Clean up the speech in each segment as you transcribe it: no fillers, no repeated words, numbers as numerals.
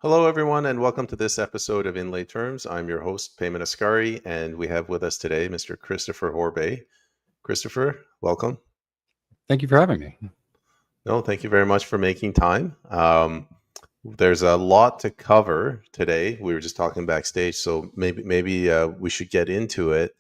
Hello, everyone, and welcome to this episode of Inlay Terms. I'm your host, Payman Ascari, and we have with us today Mr. Christopher Horbay. Christopher, welcome. Thank you for having me. No, thank you very much for making time. There's a lot to cover today. We were just talking backstage, so maybe we should get into it.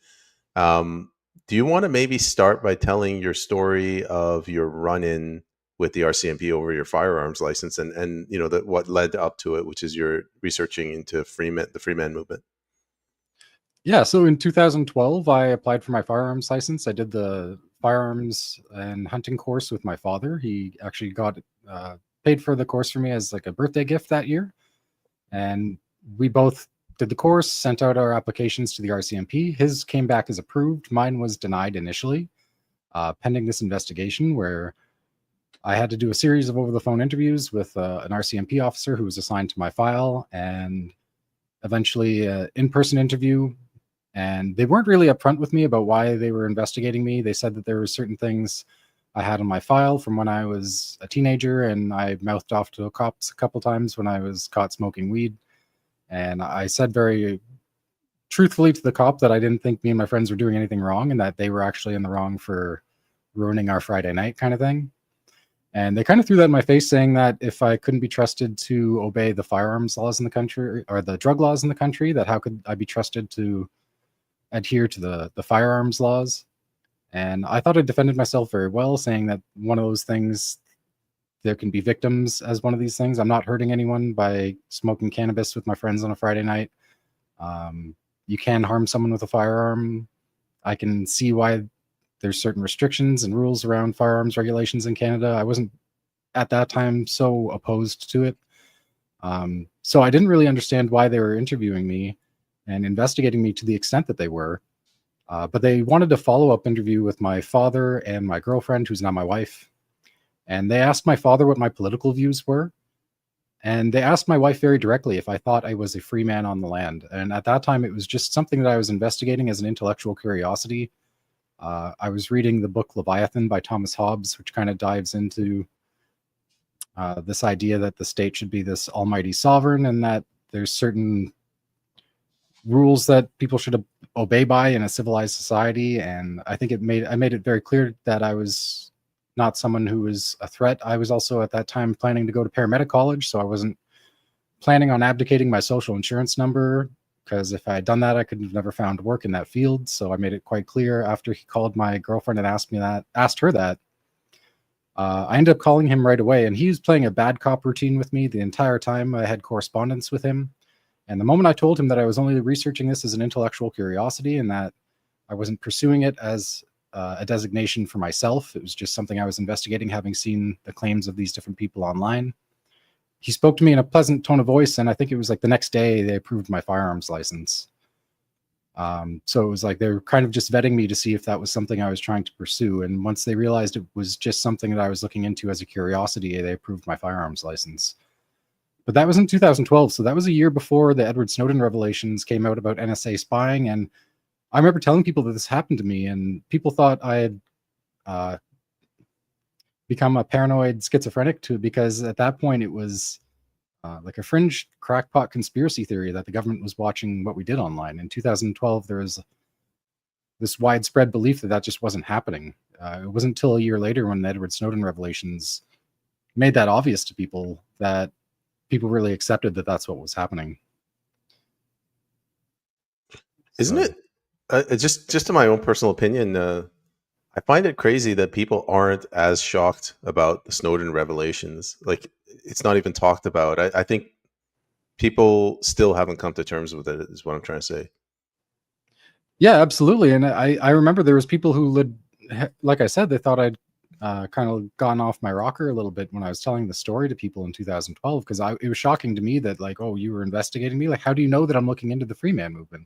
Do you want to maybe start by telling your story of your run-in with the RCMP over your firearms license and what led up to it, which is your researching into Freeman, the Freeman movement? Yeah, so in 2012, I applied for my firearms license. I did the firearms and hunting course with my father. He actually got paid for the course for me as like a birthday gift that year. And we both did the course, sent out our applications to the RCMP. His came back as approved. Mine was denied initially, pending this investigation where I had to do a series of over-the-phone interviews with an RCMP officer who was assigned to my file, and eventually an in-person interview. And they weren't really upfront with me about why they were investigating me. They said that there were certain things I had on my file from when I was a teenager, and I mouthed off to the cops a couple times when I was caught smoking weed. And I said very truthfully to the cop that I didn't think me and my friends were doing anything wrong, and that they were actually in the wrong for ruining our Friday night kind of thing. And they kind of threw that in my face, saying that if I couldn't be trusted to obey the firearms laws in the country or the drug laws in the country, that how could I be trusted to adhere to the firearms laws? And I thought I defended myself very well, saying that one of those things, there can be victims as one of these things. I'm not hurting anyone by smoking cannabis with my friends on a Friday night. You can harm someone with a firearm. I can see why there's certain restrictions and rules around firearms regulations in Canada. I wasn't at that time so opposed to it. So I didn't really understand why they were interviewing me and investigating me to the extent that they were. But they wanted a follow-up interview with my father and my girlfriend, who's now my wife. And they asked my father what my political views were. And they asked my wife very directly if I thought I was a free man on the land. And at that time, it was just something that I was investigating as an intellectual curiosity. I was reading the book Leviathan by Thomas Hobbes, which kind of dives into this idea that the state should be this almighty sovereign, and that there's certain rules that people should obey by in a civilized society. And I think I made it very clear that I was not someone who was a threat. I was also at that time planning to go to paramedic college, so I wasn't planning on abdicating my social insurance number, because if I had done that, I could have never found work in that field. So I made it quite clear after he called my girlfriend and asked her that. I ended up calling him right away, and he was playing a bad cop routine with me the entire time I had correspondence with him. And the moment I told him that I was only researching this as an intellectual curiosity and that I wasn't pursuing it as a designation for myself, it was just something I was investigating, having seen the claims of these different people online, he spoke to me in a pleasant tone of voice, and I think it was like the next day they approved my firearms license. So it was like they were kind of just vetting me to see if that was something I was trying to pursue. And once they realized it was just something that I was looking into as a curiosity, they approved my firearms license. But that was in 2012, so that was a year before the Edward Snowden revelations came out about NSA spying. And I remember telling people that this happened to me, and people thought I had become a paranoid schizophrenic because at that point it was like a fringe crackpot conspiracy theory that the government was watching what we did online. In 2012, there was this widespread belief that that just wasn't happening. It wasn't until a year later when the Edward Snowden revelations made that obvious to people that people really accepted that that's what was happening. Isn't it? Just in my own personal opinion, I find it crazy that people aren't as shocked about the Snowden revelations. Like, it's not even talked about. I think people still haven't come to terms with it, is what I'm trying to say. Yeah, absolutely. And I remember there was people who, like I said, they thought I'd kind of gone off my rocker a little bit when I was telling the story to people in 2012, because it was shocking to me that, like, oh, you were investigating me? Like, how do you know that I'm looking into the Freeman movement?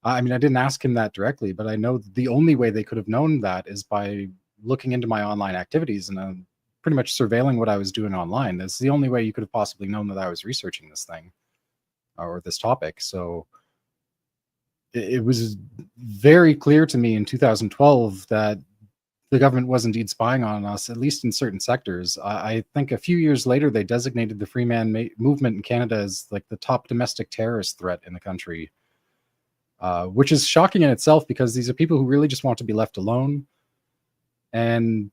I mean, I didn't ask him that directly, but I know the only way they could have known that is by looking into my online activities and pretty much surveilling what I was doing online. That's the only way you could have possibly known that I was researching this thing or this topic. So it was very clear to me in 2012 that the government was indeed spying on us, at least in certain sectors. I think a few years later, they designated the Freeman movement in Canada as like the top domestic terrorist threat in the country, which is shocking in itself because these are people who really just want to be left alone, and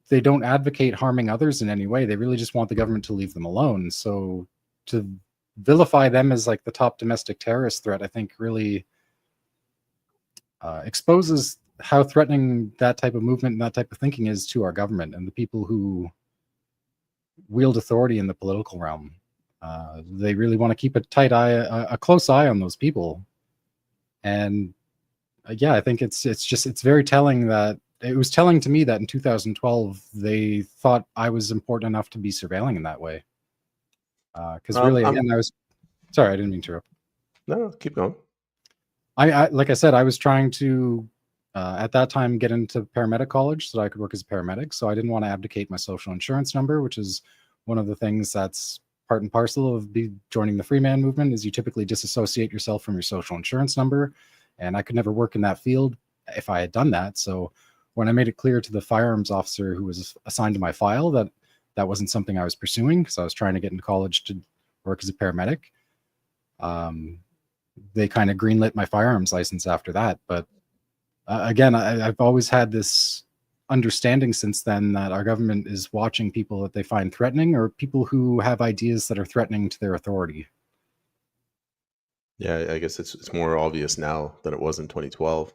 they don't advocate harming others in any way. They really just want the government to leave them alone. So to vilify them as like the top domestic terrorist threat, I think really exposes how threatening that type of movement and that type of thinking is to our government and the people who wield authority in the political realm. They really want to keep a tight eye, a close eye on those people. And yeah, I think it's very telling that it was telling to me that in 2012 they thought I was important enough to be surveilling in that way. Because really, again, I was sorry, I didn't mean to interrupt. No, keep going. I like I said, I was trying to at that time get into paramedic college so that I could work as a paramedic. So I didn't want to abdicate my social insurance number, which is one of the things that's part and parcel of joining the Freeman movement. Is you typically disassociate yourself from your social insurance number, and I could never work in that field if I had done that. So when I made it clear to the firearms officer who was assigned to my file that that wasn't something I was pursuing because I was trying to get into college to work as a paramedic, they kind of greenlit my firearms license after that. But again, I've always had this understanding since then that our government is watching people that they find threatening or people who have ideas that are threatening to their authority. Yeah, I guess it's more obvious now than it was in 2012.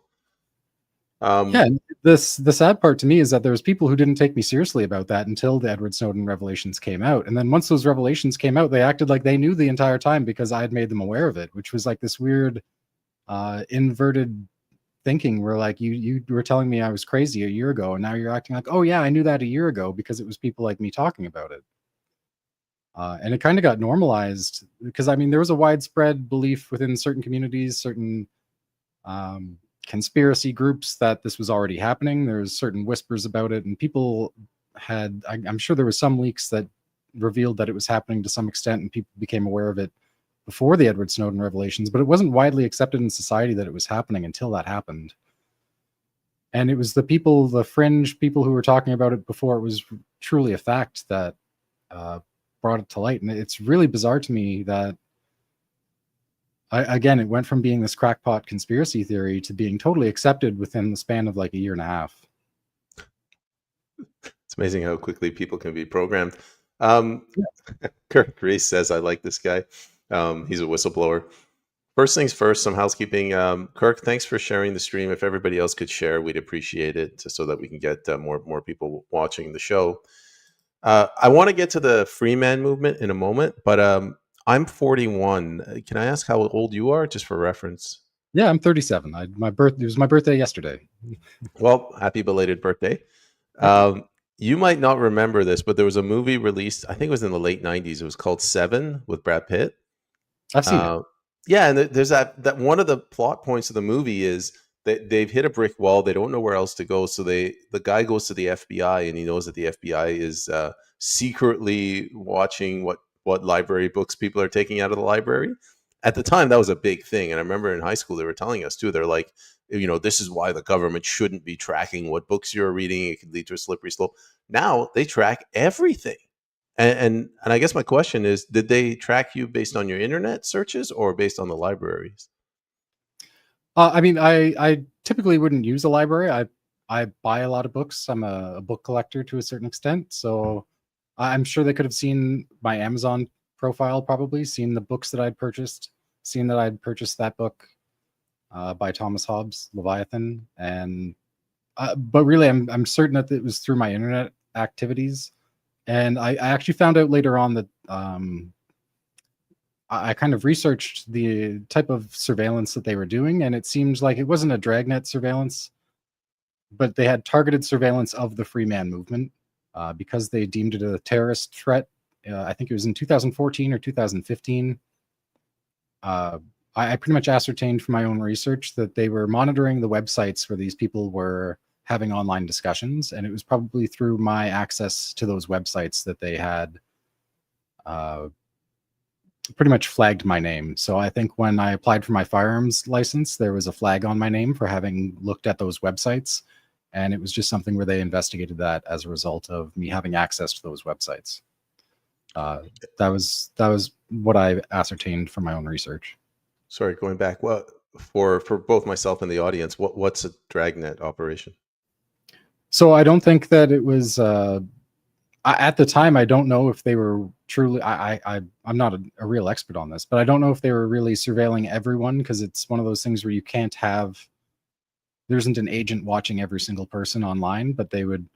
Yeah, and the sad part to me is that there was people who didn't take me seriously about that until the Edward Snowden revelations came out. And then once those revelations came out, they acted like they knew the entire time because I had made them aware of it, which was like this weird inverted thinking where like you were telling me I was crazy a year ago, and now you're acting like, oh yeah, I knew that a year ago because it was people like me talking about it. And it kind of got normalized because I mean there was a widespread belief within certain communities, certain conspiracy groups that this was already happening. There's certain whispers about it, and people had, I'm sure there were some leaks that revealed that it was happening to some extent, and people became aware of it before the Edward Snowden revelations, but it wasn't widely accepted in society that it was happening until that happened. And it was the people, the fringe people who were talking about it before it was truly a fact that brought it to light. And it's really bizarre to me that again, it went from being this crackpot conspiracy theory to being totally accepted within the span of like a year and a half. It's amazing how quickly people can be programmed. Kirk Reese says, I like this guy. He's a whistleblower. First things first, some housekeeping. Kirk, thanks for sharing the stream. If everybody else could share, we'd appreciate it so that we can get more people watching the show. I want to get to the Freeman movement in a moment, but I'm 41. Can I ask how old you are, just for reference? Yeah, I'm 37. It was my birthday yesterday. Well, happy belated birthday. You might not remember this, but there was a movie released, I think it was in the late 90s. It was called Seven with Brad Pitt. I've seen it. Yeah, and there's that one of the plot points of the movie is that they've hit a brick wall. They don't know where else to go. So the guy goes to the FBI, and he knows that the FBI is secretly watching what library books people are taking out of the library. At the time, that was a big thing. And I remember in high school, they were telling us too, they're like, this is why the government shouldn't be tracking what books you're reading. It could lead to a slippery slope. Now they track everything. And I guess my question is, did they track you based on your internet searches or based on the libraries? I mean, I typically wouldn't use a library. I buy a lot of books. I'm a book collector to a certain extent. So I'm sure they could have seen my Amazon profile, probably seen the books that I'd purchased, seen that I'd purchased that book by Thomas Hobbes, Leviathan. And but really, I'm certain that it was through my internet activities. And I actually found out later on that I kind of researched the type of surveillance that they were doing, and it seems like it wasn't a dragnet surveillance, but they had targeted surveillance of the Freeman movement because they deemed it a terrorist threat. I think it was in 2014 or 2015. I pretty much ascertained from my own research that they were monitoring the websites where these people were having online discussions, and it was probably through my access to those websites that they had pretty much flagged my name. So I think when I applied for my firearms license, there was a flag on my name for having looked at those websites. And it was just something where they investigated that as a result of me having access to those websites. That was what I ascertained from my own research. Sorry, going back. What for both myself and the audience? What's a dragnet operation? So I don't think that it was. At the time, I don't know if they were truly. I'm not a real expert on this, but I don't know if they were really surveilling everyone, because it's one of those things where you can't have. There isn't an agent watching every single person online, but they would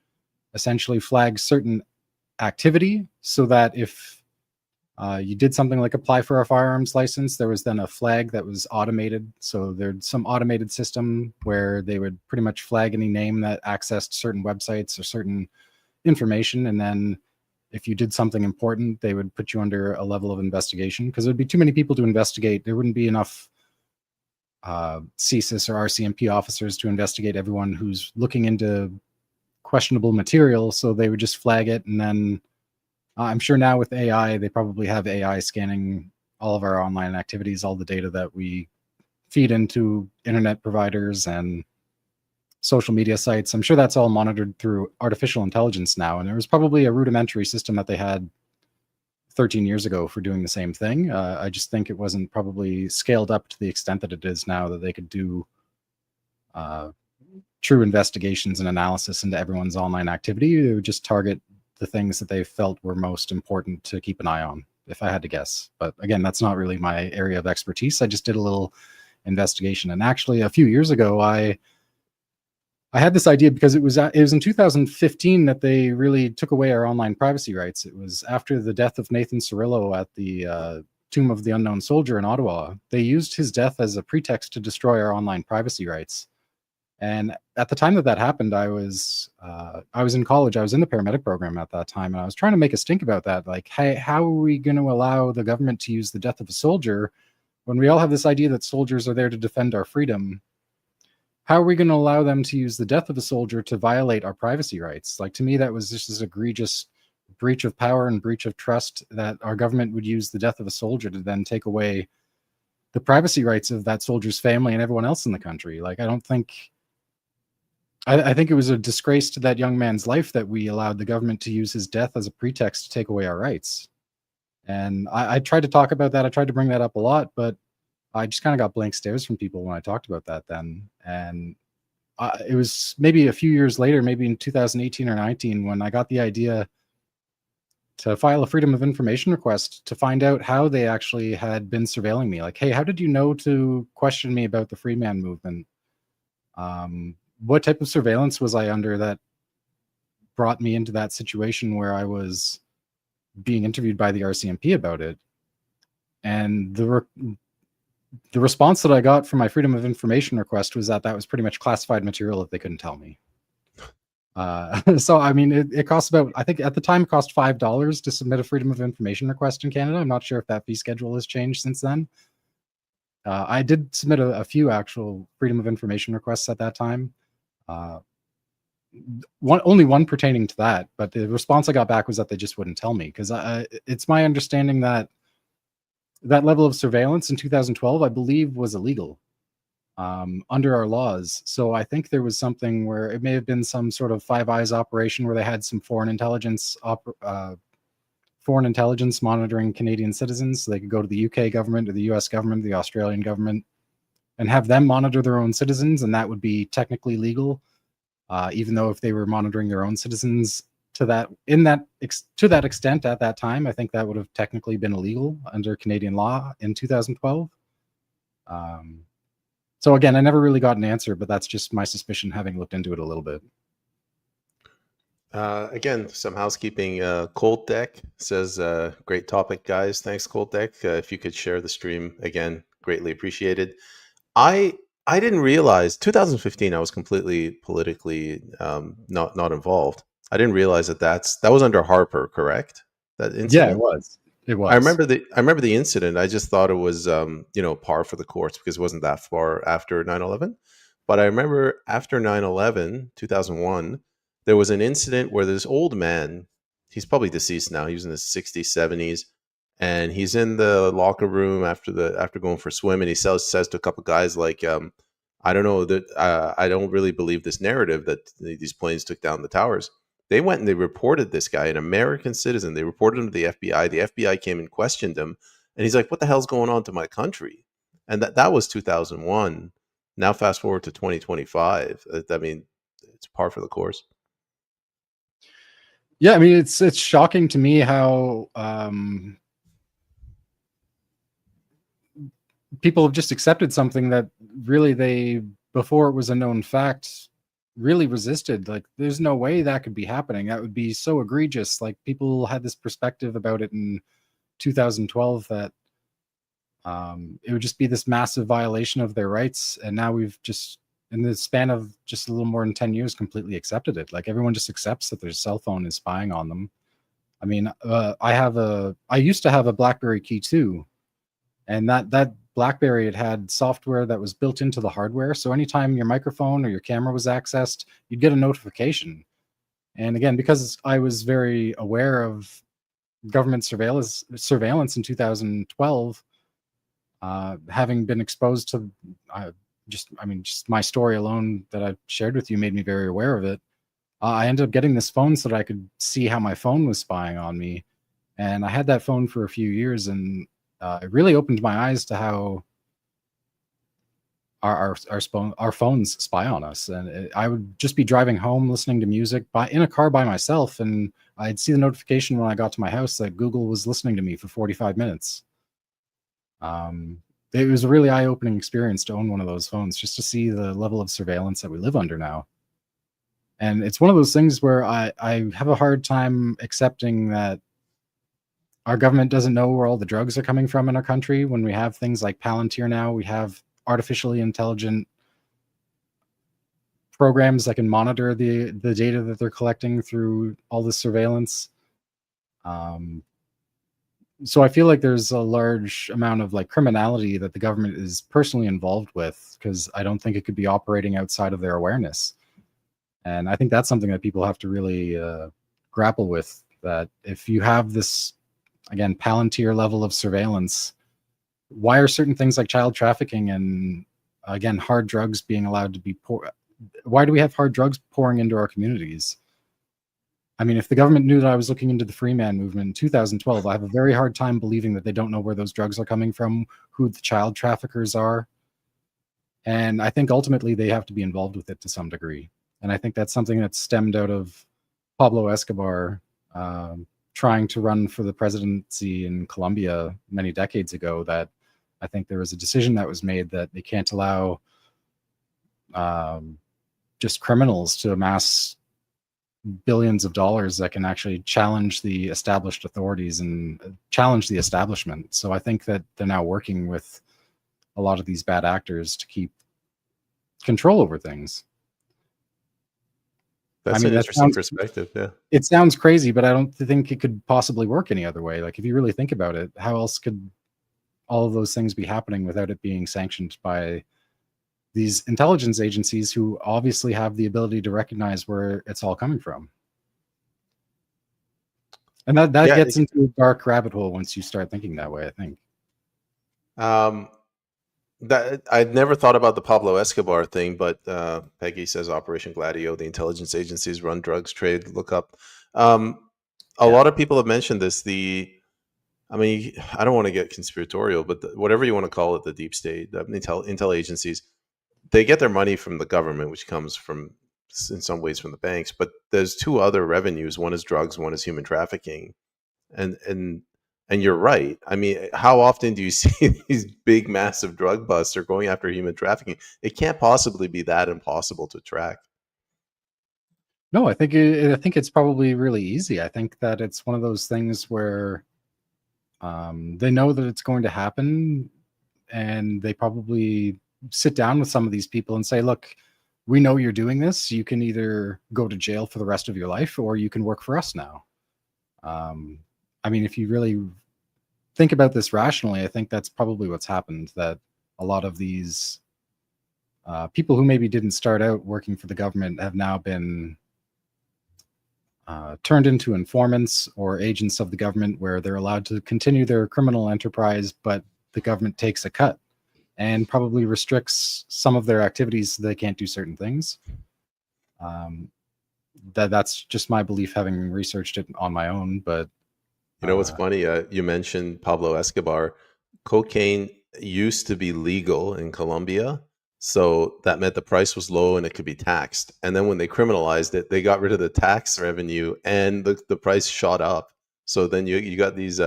essentially flag certain activity so that if you did something like apply for a firearms license, there was then a flag that was automated. So there's some automated system where they would pretty much flag any name that accessed certain websites or certain information. And then if you did something important, they would put you under a level of investigation, because there'd be too many people to investigate. There wouldn't be enough CSIS or RCMP officers to investigate everyone who's looking into questionable material. So they would just flag it. And then I'm sure now with AI, they probably have AI scanning all of our online activities, all the data that we feed into internet providers and social media sites. I'm sure that's all monitored through artificial intelligence now. And there was probably a rudimentary system that they had 13 years ago for doing the same thing. I just think it wasn't probably scaled up to the extent that it is now, that they could do true investigations and analysis into everyone's online activity. They would just target the things that they felt were most important to keep an eye on, if I had to guess. But again, that's not really my area of expertise. I just did a little investigation. And actually, a few years ago, I had this idea because it was in 2015 that they really took away our online privacy rights. It was after the death of Nathan Cirillo at the Tomb of the Unknown Soldier in Ottawa. They used his death as a pretext to destroy our online privacy rights. And at the time that happened, I was in college. I was in the paramedic program at that time, and I was trying to make a stink about that. Like, hey, how are we going to allow the government to use the death of a soldier when we all have this idea that soldiers are there to defend our freedom? How are we going to allow them to use the death of a soldier to violate our privacy rights? Like, to me, that was just this egregious breach of power and breach of trust, that our government would use the death of a soldier to then take away the privacy rights of that soldier's family and everyone else in the country. Like, I think it was a disgrace to that young man's life that we allowed the government to use his death as a pretext to take away our rights. And I tried to talk about that. I tried to bring that up a lot, but I just kind of got blank stares from people when I talked about that then. And it was maybe a few years later, maybe in 2018 or 19, when I got the idea to file a Freedom of Information request to find out how they actually had been surveilling me. Like, hey, how did you know to question me about the Freeman movement? What type of surveillance was I under that brought me into that situation where I was being interviewed by the RCMP about it? And the response that I got from my Freedom of Information request was that was pretty much classified material that they couldn't tell me. So, I mean, it costs about, I think at the time, it cost $5 to submit a Freedom of Information request in Canada. I'm not sure if that fee schedule has changed since then. I did submit a few actual Freedom of Information requests at that time. Only one pertaining to that, but the response I got back was that they just wouldn't tell me, because it's my understanding that that level of surveillance in 2012, I believe, was illegal under our laws. So I think there was something where it may have been some sort of Five Eyes operation where they had some foreign intelligence monitoring Canadian citizens, so they could go to the UK government or the US government, the Australian government, and have them monitor their own citizens, and that would be technically legal, even though if they were monitoring their own citizens to that extent at that time, I think that would have technically been illegal under Canadian law in 2012. So again, I never really got an answer, but that's just my suspicion, having looked into it a little bit. Again, some housekeeping. Cold Deck says, great topic, guys. Thanks, Cold Deck. If you could share the stream again, greatly appreciated. I didn't realize 2015. I was completely politically not involved. I didn't realize that was under Harper, correct? That incident. Yeah, it was. It was. I remember the incident. I just thought it was par for the course because it wasn't that far after 9/11. But I remember after 9/11, 2001, there was an incident where this old man, he's probably deceased now. He was in his 60s, 70s, and he's in the locker room after going for a swim, and he says to a couple guys like, I don't know that I don't really believe this narrative that these planes took down the towers. They went and they reported this guy, an American citizen. They reported him to the FBI. The FBI came and questioned him, and he's like, "What the hell's going on to my country?" And that was 2001. Now fast forward to 2025. I mean, it's par for the course. Yeah, I mean, it's shocking to me how people have just accepted something that really they, before it was a known fact, really resisted. Like, there's no way that could be happening. That would be so egregious. Like, people had this perspective about it in 2012 that it would just be this massive violation of their rights, and now we've just, in the span of just a little more than 10 years, completely accepted it. Like, everyone just accepts that their cell phone is spying on them. I mean, I used to have a BlackBerry Key 2, and that BlackBerry, it had software that was built into the hardware. So anytime your microphone or your camera was accessed, you'd get a notification. And again, because I was very aware of government surveillance in 2012, having been exposed to just my story alone that I've shared with you made me very aware of it. I ended up getting this phone so that I could see how my phone was spying on me. And I had that phone for a few years, and it really opened my eyes to how our phones spy on us. And I would just be driving home listening to music in a car by myself, and I'd see the notification when I got to my house that Google was listening to me for 45 minutes. It was a really eye-opening experience to own one of those phones, just to see the level of surveillance that we live under now. And it's one of those things where I have a hard time accepting that our government doesn't know where all the drugs are coming from in our country. When we have things like Palantir now, we have artificially intelligent programs that can monitor the data that they're collecting through all this surveillance. So I feel like there's a large amount of like criminality that the government is personally involved with, because I don't think it could be operating outside of their awareness. And I think that's something that people have to really grapple with, that if you have this, again, Palantir level of surveillance, why are certain things like child trafficking and, again, hard drugs being allowed to be why do we have hard drugs pouring into our communities? I mean, if the government knew that I was looking into the Freeman movement in 2012, I have a very hard time believing that they don't know where those drugs are coming from, who the child traffickers are. And I think ultimately they have to be involved with it to some degree. And I think that's something that stemmed out of Pablo Escobar trying to run for the presidency in Colombia many decades ago, that I think there was a decision that was made that they can't allow just criminals to amass billions of dollars that can actually challenge the established authorities and challenge the establishment. So I think that they're now working with a lot of these bad actors to keep control over things. That's an interesting perspective. Yeah. It sounds crazy, but I don't think it could possibly work any other way. Like, if you really think about it, how else could all of those things be happening without it being sanctioned by these intelligence agencies, who obviously have the ability to recognize where it's all coming from? And that gets into a dark rabbit hole once you start thinking that way, I think. That I'd never thought about the Pablo Escobar thing, but Peggy says Operation Gladio, the intelligence agencies run drugs trade. Look up. A lot of people have mentioned this. I mean, I don't want to get conspiratorial, but whatever you want to call it, the deep state, the intel agencies, they get their money from the government, which comes from, in some ways, from the banks. But there's two other revenues. One is drugs, one is human trafficking. And you're right. I mean, how often do you see these big, massive drug busts are going after human trafficking? It can't possibly be that impossible to track. No, I think it's probably really easy. I think that it's one of those things where they know that it's going to happen, and they probably sit down with some of these people and say, look, we know you're doing this. You can either go to jail for the rest of your life, or you can work for us now. I mean, if you really think about this rationally, I think that's probably what's happened, that a lot of these people who maybe didn't start out working for the government have now been turned into informants or agents of the government, where they're allowed to continue their criminal enterprise, but the government takes a cut. and probably restricts some of their activities so they can't do certain things. That's just my belief, having researched it on my own. But You know what's funny? You mentioned Pablo Escobar. Cocaine used to be legal in Colombia, so that meant the price was low and it could be taxed. And then when they criminalized it, they got rid of the tax revenue and the price shot up. So then you got these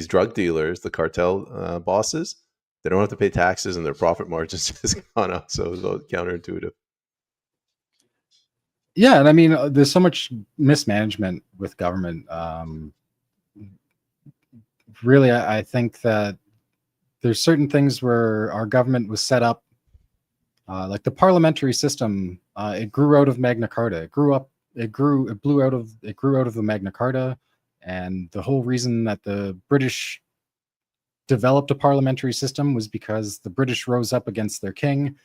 drug dealers, the cartel bosses. They don't have to pay taxes and their profit margins just gone up. So it's counterintuitive. yeah, and I mean, there's so much mismanagement with government. Really, I think that there's certain things where our government was set up, like the parliamentary system. It grew out of Magna Carta. It grew out of the Magna Carta, and the whole reason that the British developed a parliamentary system was because the British rose up against their king.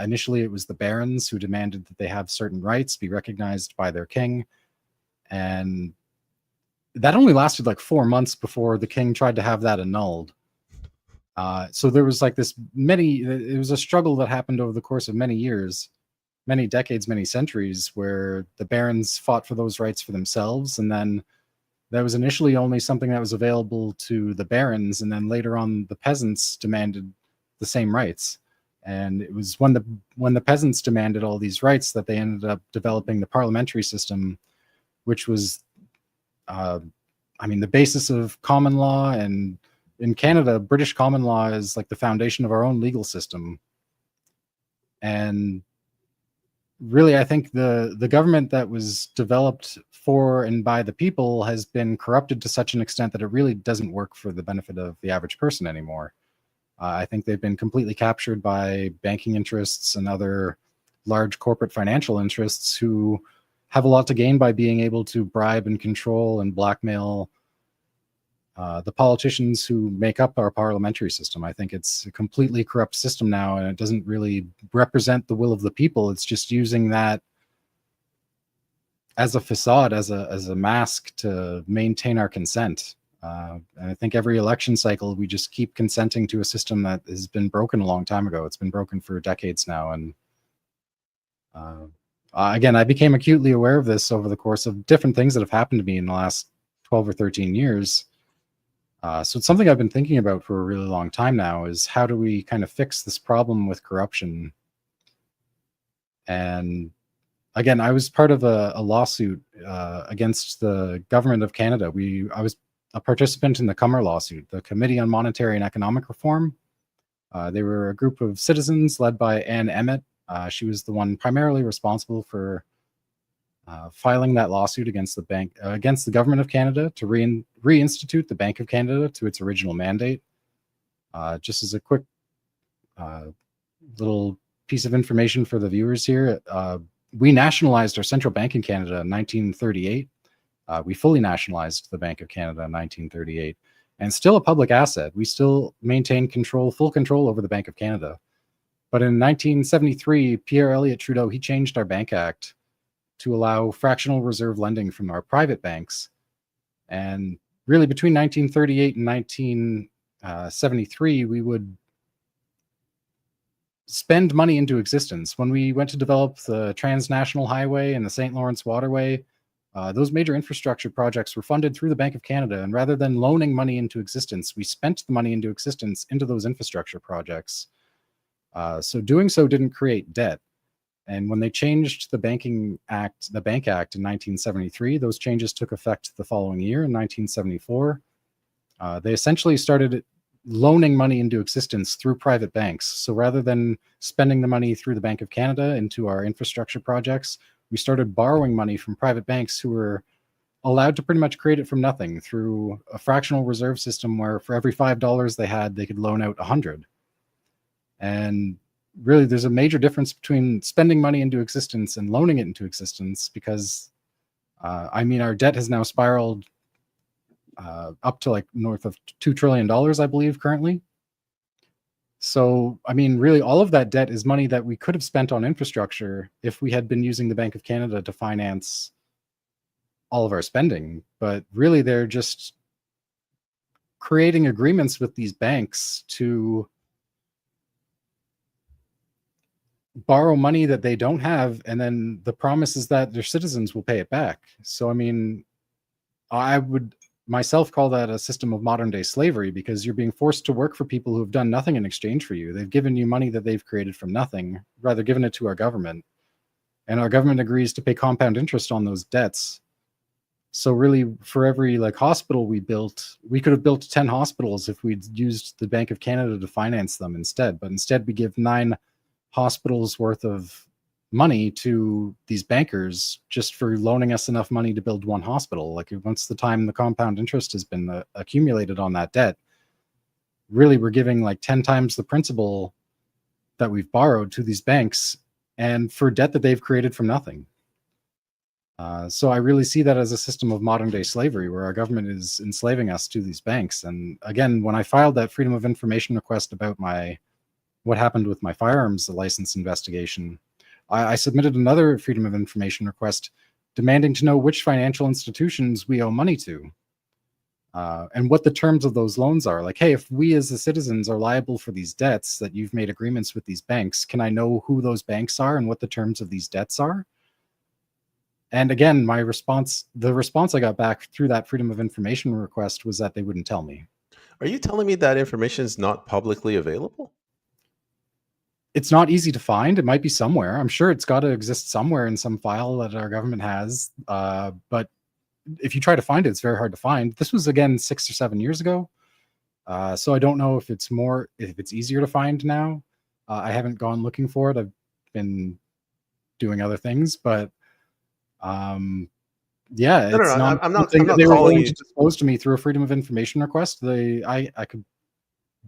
Initially, it was the barons who demanded that they have certain rights be recognized by their king, and that only lasted like 4 months before the king tried to have that annulled. So there was like it was a struggle that happened over the course of many years, many decades, many centuries, where the barons fought for those rights for themselves. And then that was initially only something that was available to the barons. And then later on, the peasants demanded the same rights. And it was when the peasants demanded all these rights that they ended up developing the parliamentary system, which was, the basis of common law. And in Canada, British common law is like the foundation of our own legal system. And really, I think the government that was developed for and by the people has been corrupted to such an extent that it really doesn't work for the benefit of the average person anymore. I think they've been completely captured by banking interests and other large corporate financial interests who have a lot to gain by being able to bribe and control and blackmail the politicians who make up our parliamentary system. I think it's a completely corrupt system now, and it doesn't really represent the will of the people. It's just using that as a facade, as a mask to maintain our consent. And I think every election cycle, we just keep consenting to a system that has been broken a long time ago. It's been broken for decades now. And again, I became acutely aware of this over the course of different things that have happened to me in the last 12 or 13 years. So it's something I've been thinking about for a really long time now, is how do we kind of fix this problem with corruption? And again, I was part of a lawsuit against the government of Canada. I was a participant in the Cummer lawsuit, the Committee on Monetary and Economic Reform. They were a group of citizens led by Anne Emmett. She was the one primarily responsible for filing that lawsuit against the government of Canada to reinstitute the Bank of Canada to its original mandate. Just as a quick little piece of information for the viewers here, we nationalized our central bank in Canada in 1938. We fully nationalized the Bank of Canada in 1938, and still a public asset. We still maintain full control over the Bank of Canada. But in 1973, Pierre Elliott Trudeau, he changed our Bank Act to allow fractional reserve lending from our private banks. And really, between 1938 and 1973, we would spend money into existence. When we went to develop the Transnational Highway and the St. Lawrence Waterway, those major infrastructure projects were funded through the Bank of Canada. And rather than loaning money into existence, we spent the money into existence into those infrastructure projects. So doing so didn't create debt. And when they changed the Bank Act in 1973, those changes took effect the following year in 1974. They essentially started loaning money into existence through private banks. So rather than spending the money through the Bank of Canada into our infrastructure projects, we started borrowing money from private banks who were allowed to pretty much create it from nothing through a fractional reserve system where for every $5 they had, they could loan out 100. And really, there's a major difference between spending money into existence and loaning it into existence, because our debt has now spiraled up to like north of $2 trillion, I believe, currently. So, really, all of that debt is money that we could have spent on infrastructure if we had been using the Bank of Canada to finance all of our spending. But really, they're just creating agreements with these banks to borrow money that they don't have, and then the promise is that their citizens will pay it back. So, I mean, I would myself call that a system of modern day slavery, because you're being forced to work for people who have done nothing in exchange for you. They've given you money that they've created from nothing, rather given it to our government. And our government agrees to pay compound interest on those debts. So really, for every like hospital we built, we could have built 10 hospitals if we'd used the Bank of Canada to finance them instead. But instead, we give 9 hospitals worth of money to these bankers just for loaning us enough money to build one hospital. Like, once the time the compound interest has been accumulated on that debt, really we're giving like 10 times the principal that we've borrowed to these banks, and for debt that they've created from nothing. So I really see that as a system of modern day slavery, where our government is enslaving us to these banks. And again, when I filed that Freedom of Information request about what happened with my firearms license investigation, I submitted another Freedom of Information request demanding to know which financial institutions we owe money to, and what the terms of those loans are. Like, hey, if we as the citizens are liable for these debts that you've made agreements with these banks, can I know who those banks are and what the terms of these debts are? And again, the response I got back through that Freedom of Information request was that they wouldn't tell me. Are you telling me that information is not publicly available? It's not easy to find. It might be somewhere. I'm sure it's got to exist somewhere in some file that our government has. But if you try to find it, it's very hard to find. This was, again, 6 or 7 years ago. So I don't know if it's easier to find now. I haven't gone looking for it. I've been doing other things, but yeah, No, no, it's no. not I'm not. something I'm that not they were calling willing you. to disclose to me through a Freedom of Information request. I could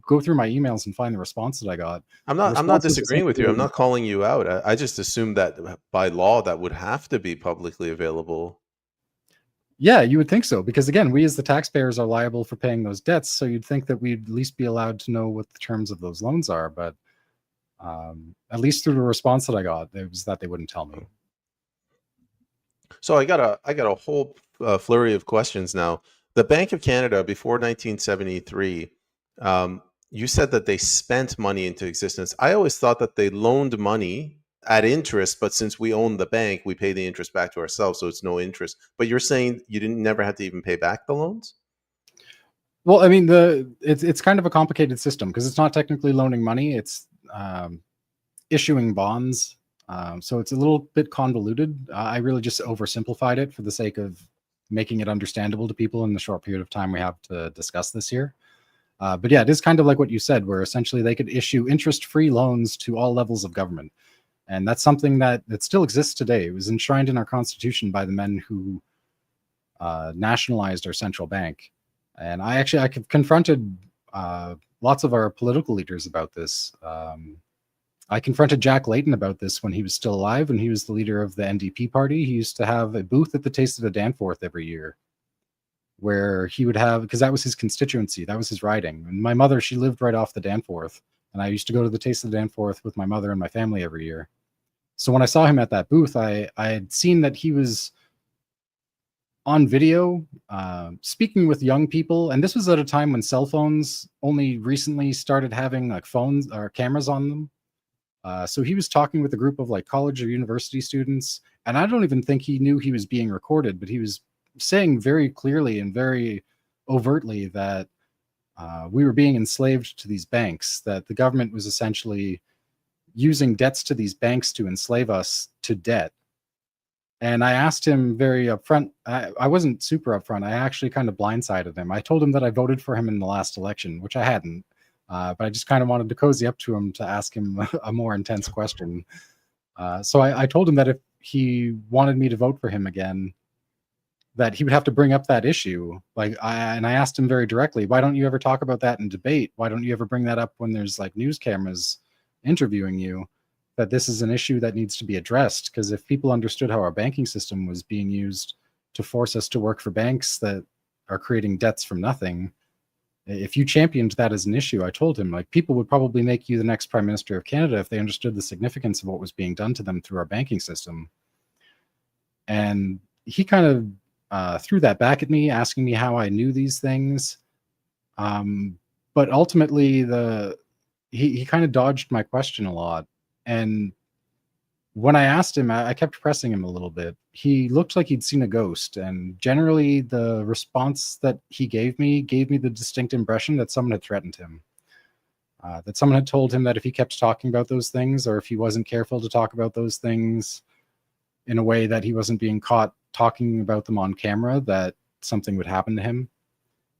go through my emails and find the response that I got. The I'm not response was disagreeing with you. I'm essentially, not calling you out. I just assumed that by law that would have to be publicly available. yeah, you would think so, because again, we as the taxpayers are liable for paying those debts. So you'd think that we'd at least be allowed to know what the terms of those loans are. But at least through the response that I got, it was that they wouldn't tell me. So I got a whole flurry of questions now. The Bank of Canada before 1973, you said that they spent money into existence. I always thought that they loaned money at interest, but since we own the bank, we pay the interest back to ourselves, so it's no interest. But you're saying you didn't never have to even pay back the loans? Well, I mean, it's kind of a complicated system, because it's not technically loaning money; it's issuing bonds. So it's a little bit convoluted. I really just oversimplified it for the sake of making it understandable to people in the short period of time we have to discuss this here. But yeah, it is kind of like what you said, where essentially they could issue interest-free loans to all levels of government. And that's something that still exists today. It was enshrined in our Constitution by the men who nationalized our central bank. And I confronted lots of our political leaders about this. I confronted Jack Layton about this when he was still alive, when he was the leader of the NDP party. He used to have a booth at the Taste of the Danforth every year, where he would have, because that was his constituency, that was his riding. And my mother, she lived right off the Danforth, and I used to go to the Taste of the Danforth with my mother and my family every year. So when I saw him at that booth, I had seen that he was on video speaking with young people, and this was at a time when cell phones only recently started having like phones or cameras on them. So he was talking with a group of like college or university students, and I don't even think he knew he was being recorded, but he was saying very clearly and very overtly that we were being enslaved to these banks, that the government was essentially using debts to these banks to enslave us to debt. And I asked him very upfront. I wasn't super upfront. I actually kind of blindsided him. I told him that I voted for him in the last election, which I hadn't. But I just kind of wanted to cozy up to him to ask him a more intense question. So I told him that if he wanted me to vote for him again, that he would have to bring up that issue. And I asked him very directly, why don't you ever talk about that in debate? Why don't you ever bring that up when there's like news cameras interviewing you? That this is an issue that needs to be addressed. Because if people understood how our banking system was being used to force us to work for banks that are creating debts from nothing, if you championed that as an issue, I told him, like, people would probably make you the next Prime Minister of Canada if they understood the significance of what was being done to them through our banking system. And he kind of threw that back at me, asking me how I knew these things. But ultimately, he kind of dodged my question a lot. And when I asked him, I kept pressing him a little bit. He looked like he'd seen a ghost, and generally the response that he gave me the distinct impression that someone had threatened him. That someone had told him that if he kept talking about those things, or if he wasn't careful to talk about those things in a way that he wasn't being caught talking about them on camera, that something would happen to him.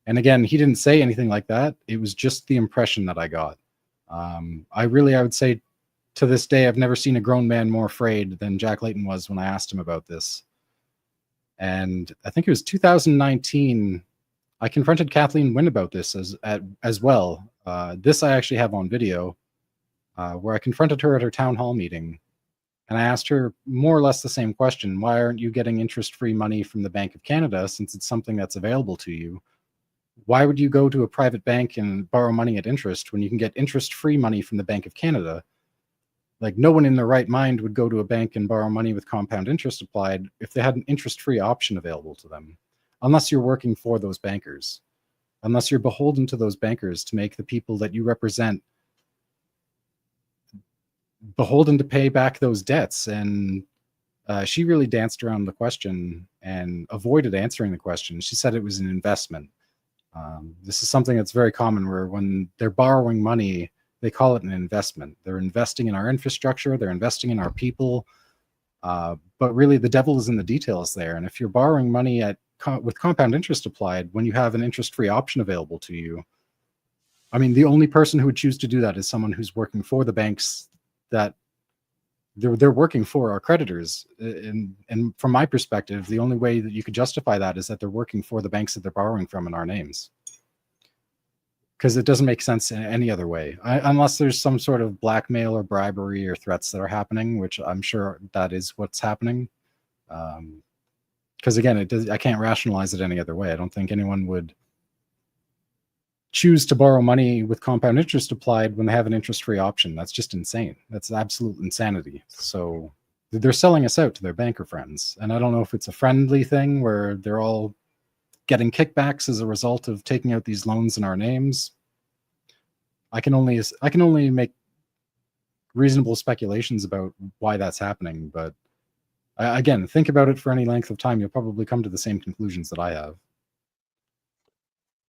And again, he didn't say anything like that. It was just the impression that I got. I would say to this day, I've never seen a grown man more afraid than Jack Layton was when I asked him about this. And I think it was 2019, I confronted Kathleen Wynne about this as well. This I actually have on video, where I confronted her at her town hall meeting. And I asked her more or less the same question. Why aren't you getting interest-free money from the Bank of Canada, since it's something that's available to you? Why would you go to a private bank and borrow money at interest when you can get interest-free money from the Bank of Canada? Like, no one in their right mind would go to a bank and borrow money with compound interest applied if they had an interest-free option available to them, unless you're working for those bankers, unless you're beholden to those bankers to make the people that you represent beholden to pay back those debts. And she really danced around the question and avoided answering the question. She said it was an investment. This is something that's very common, where when they're borrowing money, they call it an investment. They're investing in our infrastructure, they're investing in our people, but really the devil is in the details there. And if you're borrowing money with compound interest applied, when you have an interest-free option available to you, I mean, the only person who would choose to do that is someone who's working for the banks that they're working for, our creditors. And from my perspective, the only way that you could justify that is that they're working for the banks that they're borrowing from in our names, because it doesn't make sense in any other way, unless there's some sort of blackmail or bribery or threats that are happening, which I'm sure that is what's happening. Because again, I can't rationalize it any other way. I don't think anyone would choose to borrow money with compound interest applied when they have an interest-free option. That's just insane. That's absolute insanity. So they're selling us out to their banker friends. And I don't know if it's a friendly thing where they're all getting kickbacks as a result of taking out these loans in our names. I can only make reasonable speculations about why that's happening. But again, think about it for any length of time, you'll probably come to the same conclusions that I have.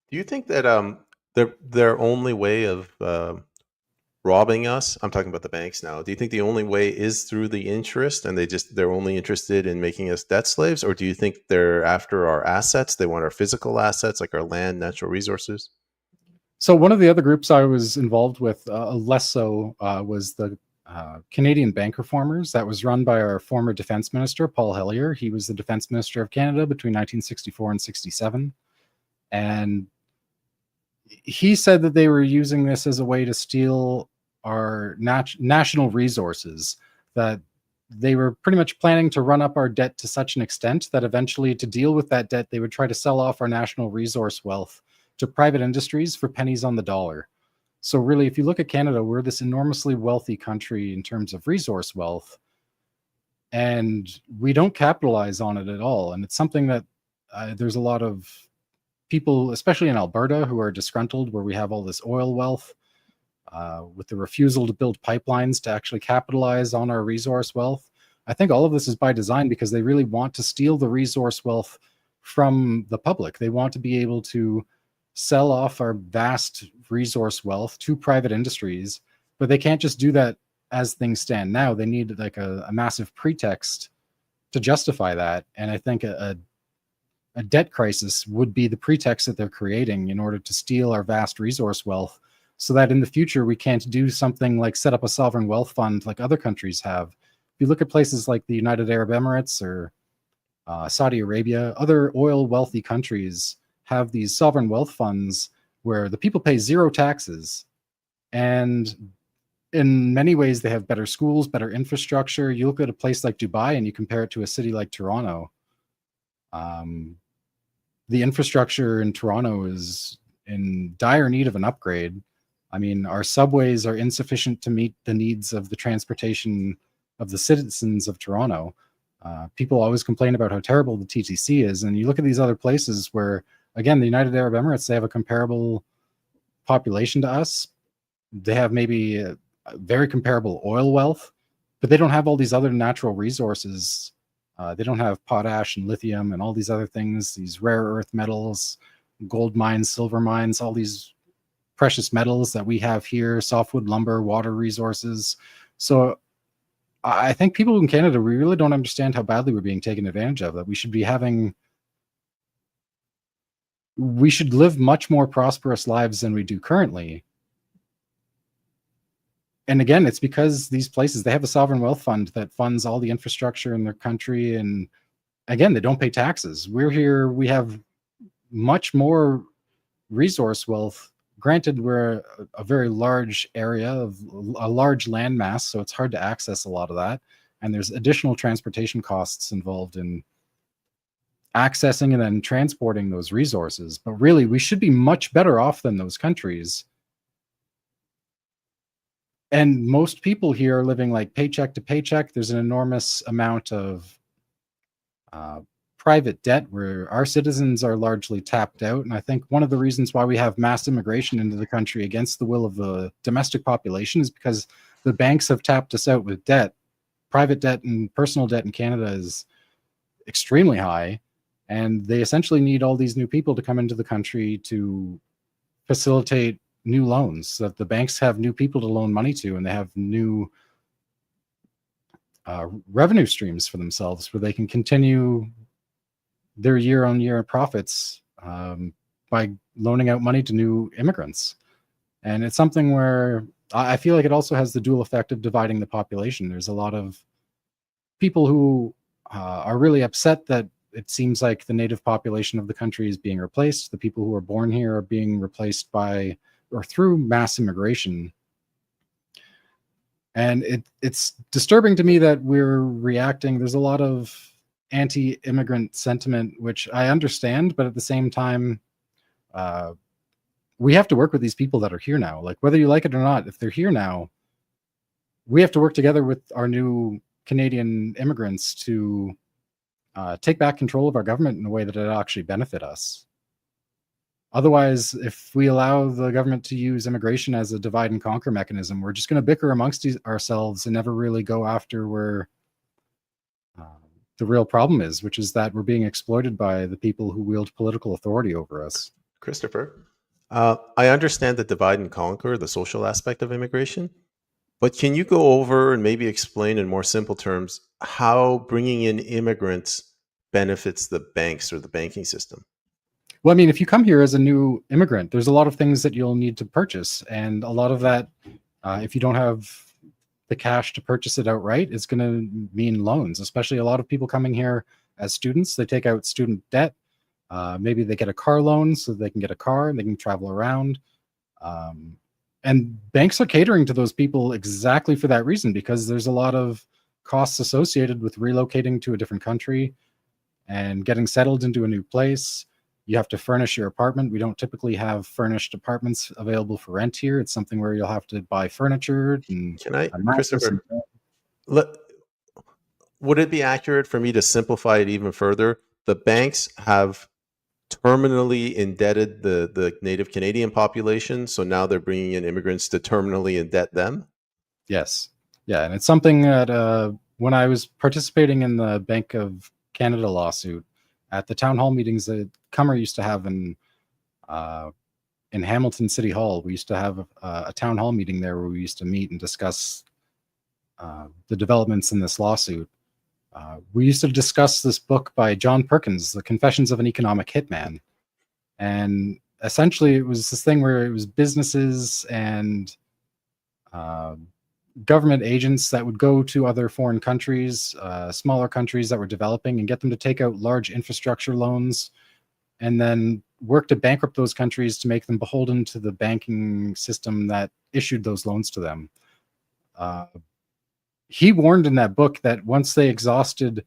Do you think that their only way of robbing us, I'm talking about the banks now, do you think the only way is through the interest, and they're only interested in making us debt slaves? Or do you think they're after our assets? They want our physical assets, like our land, natural resources? So one of the other groups I was involved with, less so, was the Canadian Bank Reformers. That was run by our former defense minister, Paul Hellyer. He was the defense minister of Canada between 1964 and 67. And he said that they were using this as a way to steal our national resources, that they were pretty much planning to run up our debt to such an extent that eventually, to deal with that debt, they would try to sell off our national resource wealth to private industries for pennies on the dollar. So really, if you look at Canada, we're this enormously wealthy country in terms of resource wealth, and we don't capitalize on it at all. And it's something that there's a lot of people, especially in Alberta, who are disgruntled, where we have all this oil wealth, with the refusal to build pipelines to actually capitalize on our resource wealth. I think all of this is by design, because they really want to steal the resource wealth from the public. They want to be able to sell off our vast resource wealth to private industries, but they can't just do that as things stand now. They need like a massive pretext to justify that. And I think a debt crisis would be the pretext that they're creating in order to steal our vast resource wealth, so that in the future we can't do something like set up a sovereign wealth fund like other countries have. If you look at places like the United Arab Emirates or Saudi Arabia, other oil wealthy countries have these sovereign wealth funds where the people pay zero taxes. And in many ways, they have better schools, better infrastructure. You look at a place like Dubai and you compare it to a city like Toronto. The infrastructure in Toronto is in dire need of an upgrade. I mean, our subways are insufficient to meet the needs of the transportation of the citizens of Toronto. People always complain about how terrible the TTC is. And you look at these other places where, again, the United Arab Emirates, they have a comparable population to us. They have maybe a very comparable oil wealth. but they don't have all these other natural resources. They don't have potash and lithium and all these other things, these rare earth metals, gold mines, silver mines, all these precious metals that we have here, softwood lumber, water resources. So I think people in Canada, we really don't understand how badly we're being taken advantage of, that we should live much more prosperous lives than we do currently. And again, it's because these places, they have a sovereign wealth fund that funds all the infrastructure in their country. And again, they don't pay taxes. We're here, we have much more resource wealth. Granted, we're a very large area of a large landmass, so it's hard to access a lot of that. And there's additional transportation costs involved in accessing and then transporting those resources. But really, we should be much better off than those countries. And most people here are living like paycheck to paycheck. There's an enormous amount of private debt where our citizens are largely tapped out. And I think one of the reasons why we have mass immigration into the country against the will of the domestic population is because the banks have tapped us out with debt. Private debt and personal debt in Canada is extremely high. And they essentially need all these new people to come into the country to facilitate new loans, so that the banks have new people to loan money to, and they have new revenue streams for themselves where they can continue their year-on-year profits by loaning out money to new immigrants. And it's something where I feel like it also has the dual effect of dividing the population. There's a lot of people who are really upset that it seems like the native population of the country is being replaced. The people who are born here are being replaced by or through mass immigration. And it's disturbing to me that we're reacting. There's a lot of anti-immigrant sentiment, which I understand, but at the same time, we have to work with these people that are here now. Like, whether you like it or not, if they're here now, we have to work together with our new Canadian immigrants to take back control of our government in a way that it'll actually benefit us. Otherwise, if we allow the government to use immigration as a divide and conquer mechanism, we're just going to bicker amongst ourselves and never really go after where the real problem is, which is that we're being exploited by the people who wield political authority over us. Christopher, I understand the divide and conquer, the social aspect of immigration, but can you go over and maybe explain in more simple terms how bringing in immigrants benefits the banks or the banking system? Well, I mean, if you come here as a new immigrant, there's a lot of things that you'll need to purchase. And a lot of that, if you don't have the cash to purchase it outright, is going to mean loans, especially a lot of people coming here as students. They take out student debt. Maybe they get a car loan so they can get a car and they can travel around. And banks are catering to those people exactly for that reason, because there's a lot of costs associated with relocating to a different country and getting settled into a new place. You have to furnish your apartment. We don't typically have furnished apartments available for rent here. It's something where you'll have to buy furniture. And can I, Christopher, would it be accurate for me to simplify it even further? The banks have terminally indebted the native Canadian population, so now they're bringing in immigrants to terminally indebt them? Yes. Yeah, and it's something that when I was participating in the Bank of Canada lawsuit, at the town hall meetings that Cummer used to have in Hamilton City Hall, we used to have a town hall meeting there where we used to meet and discuss the developments in this lawsuit. We used to discuss this book by John Perkins, The Confessions of an Economic Hitman. And essentially it was this thing where it was businesses and government agents that would go to other foreign countries, smaller countries that were developing, and get them to take out large infrastructure loans and then work to bankrupt those countries to make them beholden to the banking system that issued those loans to them. He warned in that book that once they exhausted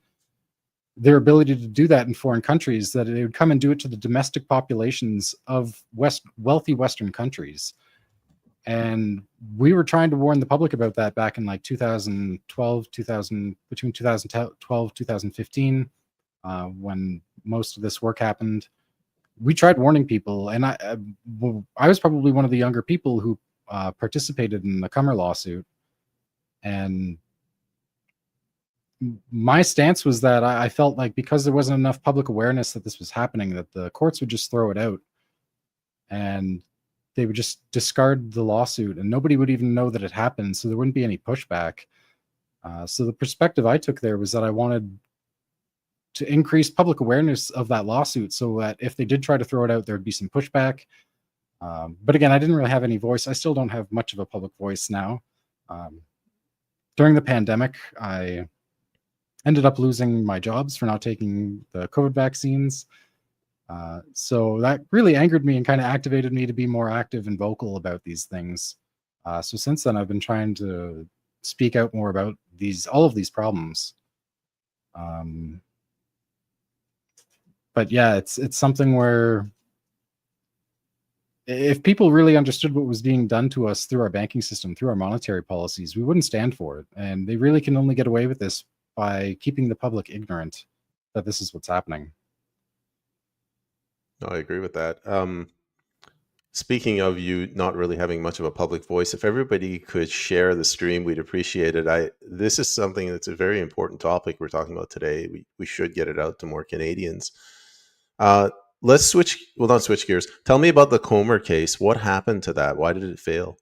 their ability to do that in foreign countries, that they would come and do it to the domestic populations of wealthy Western countries. And we were trying to warn the public about that back in like 2012, between 2012, 2015, when most of this work happened. We tried warning people, and I was probably one of the younger people who participated in the Cummer lawsuit. And my stance was that I felt like because there wasn't enough public awareness that this was happening, that the courts would just throw it out and they would just discard the lawsuit and nobody would even know that it happened. So there wouldn't be any pushback. So the perspective I took there was that I wanted to increase public awareness of that lawsuit so that if they did try to throw it out, there'd be some pushback. But again, I didn't really have any voice. I still don't have much of a public voice now. During the pandemic, I ended up losing my jobs for not taking the COVID vaccines. So that really angered me and kind of activated me to be more active and vocal about these things. So since then, I've been trying to speak out more about all of these problems. But yeah, it's something where if people really understood what was being done to us through our banking system, through our monetary policies, we wouldn't stand for it. And they really can only get away with this by keeping the public ignorant that this is what's happening. No, I agree with that. Speaking of you not really having much of a public voice, if everybody could share the stream, we'd appreciate it. This is something that's a very important topic we're talking about today. We should get it out to more Canadians. Let's not switch gears. Tell me about the Comer case. What happened to that? Why did it fail?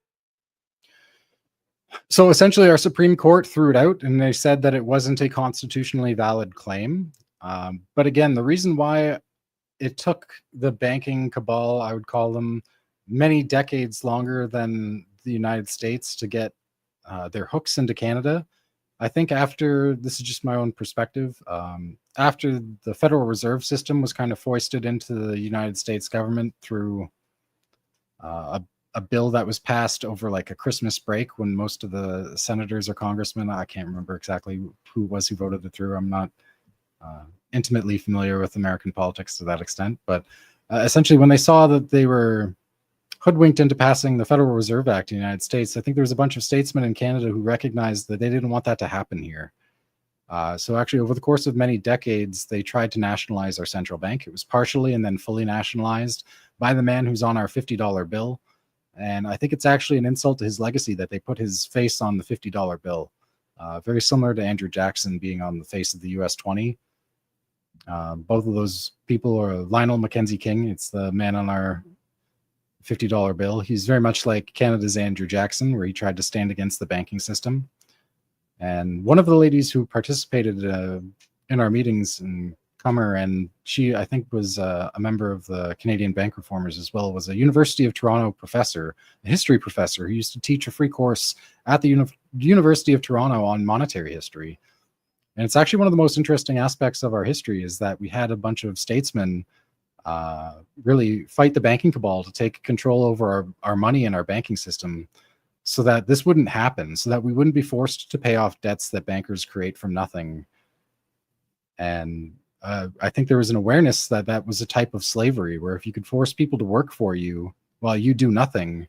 So essentially, our Supreme Court threw it out, and they said that it wasn't a constitutionally valid claim. But again, the reason why it took the banking cabal, I would call them, many decades longer than the United States to get their hooks into Canada. I think this is just my own perspective, after the Federal Reserve System was kind of foisted into the United States government through a bill that was passed over like a Christmas break when most of the senators or congressmen, I can't remember exactly who voted it through. I'm not intimately familiar with American politics to that extent, but essentially when they saw that they were hoodwinked into passing the Federal Reserve Act in the United States, I think there was a bunch of statesmen in Canada who recognized that they didn't want that to happen here. So actually, over the course of many decades, they tried to nationalize our central bank. It was partially and then fully nationalized by the man who's on our $50 bill. And I think it's actually an insult to his legacy that they put his face on the $50 bill. Very similar to Andrew Jackson being on the face of the US 20. Both of those people are Lionel Mackenzie King. It's the man on our $50 bill. He's very much like Canada's Andrew Jackson, where he tried to stand against the banking system. And one of the ladies who participated in our meetings in Comer, and she, I think, was a member of the Canadian Bank Reformers as well, was a University of Toronto professor, a history professor who used to teach a free course at the University of Toronto on monetary history. And it's actually one of the most interesting aspects of our history is that we had a bunch of statesmen really fight the banking cabal to take control over our money and our banking system so that this wouldn't happen, so that we wouldn't be forced to pay off debts that bankers create from nothing. And I think there was an awareness that that was a type of slavery where if you could force people to work for you while you do nothing,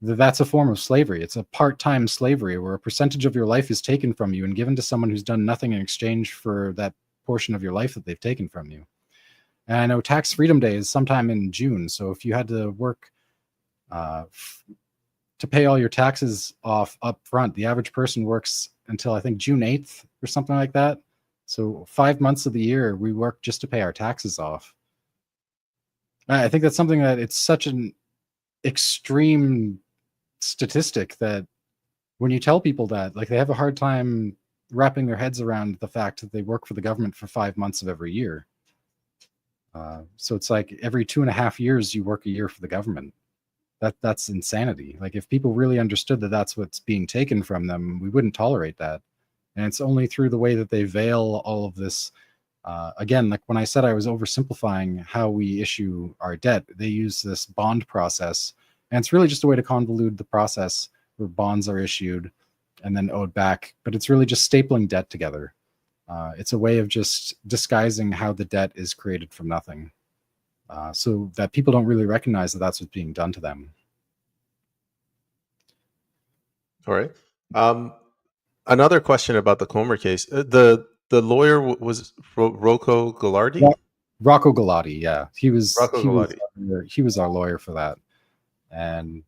that's a form of slavery. It's a part-time slavery where a percentage of your life is taken from you and given to someone who's done nothing in exchange for that portion of your life that they've taken from you. And I know Tax Freedom Day is sometime in June. So if you had to work to pay all your taxes off up front, the average person works until I think June 8th or something like that. So 5 months of the year we work just to pay our taxes off. I think that's something that it's such an extreme statistic that when you tell people that, like, they have a hard time wrapping their heads around the fact that they work for the government for 5 months of every year. So it's like every 2.5 years you work a year for the government. That's insanity. Like, if people really understood that that's what's being taken from them, we wouldn't tolerate that. And it's only through the way that they veil all of this. Again, like when I said I was oversimplifying how we issue our debt, they use this bond process, and it's really just a way to convolute the process where bonds are issued and then owed back. But it's really just stapling debt together. It's a way of just disguising how the debt is created from nothing, so that people don't really recognize that that's what's being done to them. All right. Another question about the Comer case. The lawyer was Rocco Gallardi? Rocco Gallardi, yeah. He was Rocco Gallardi. He was our lawyer for that. And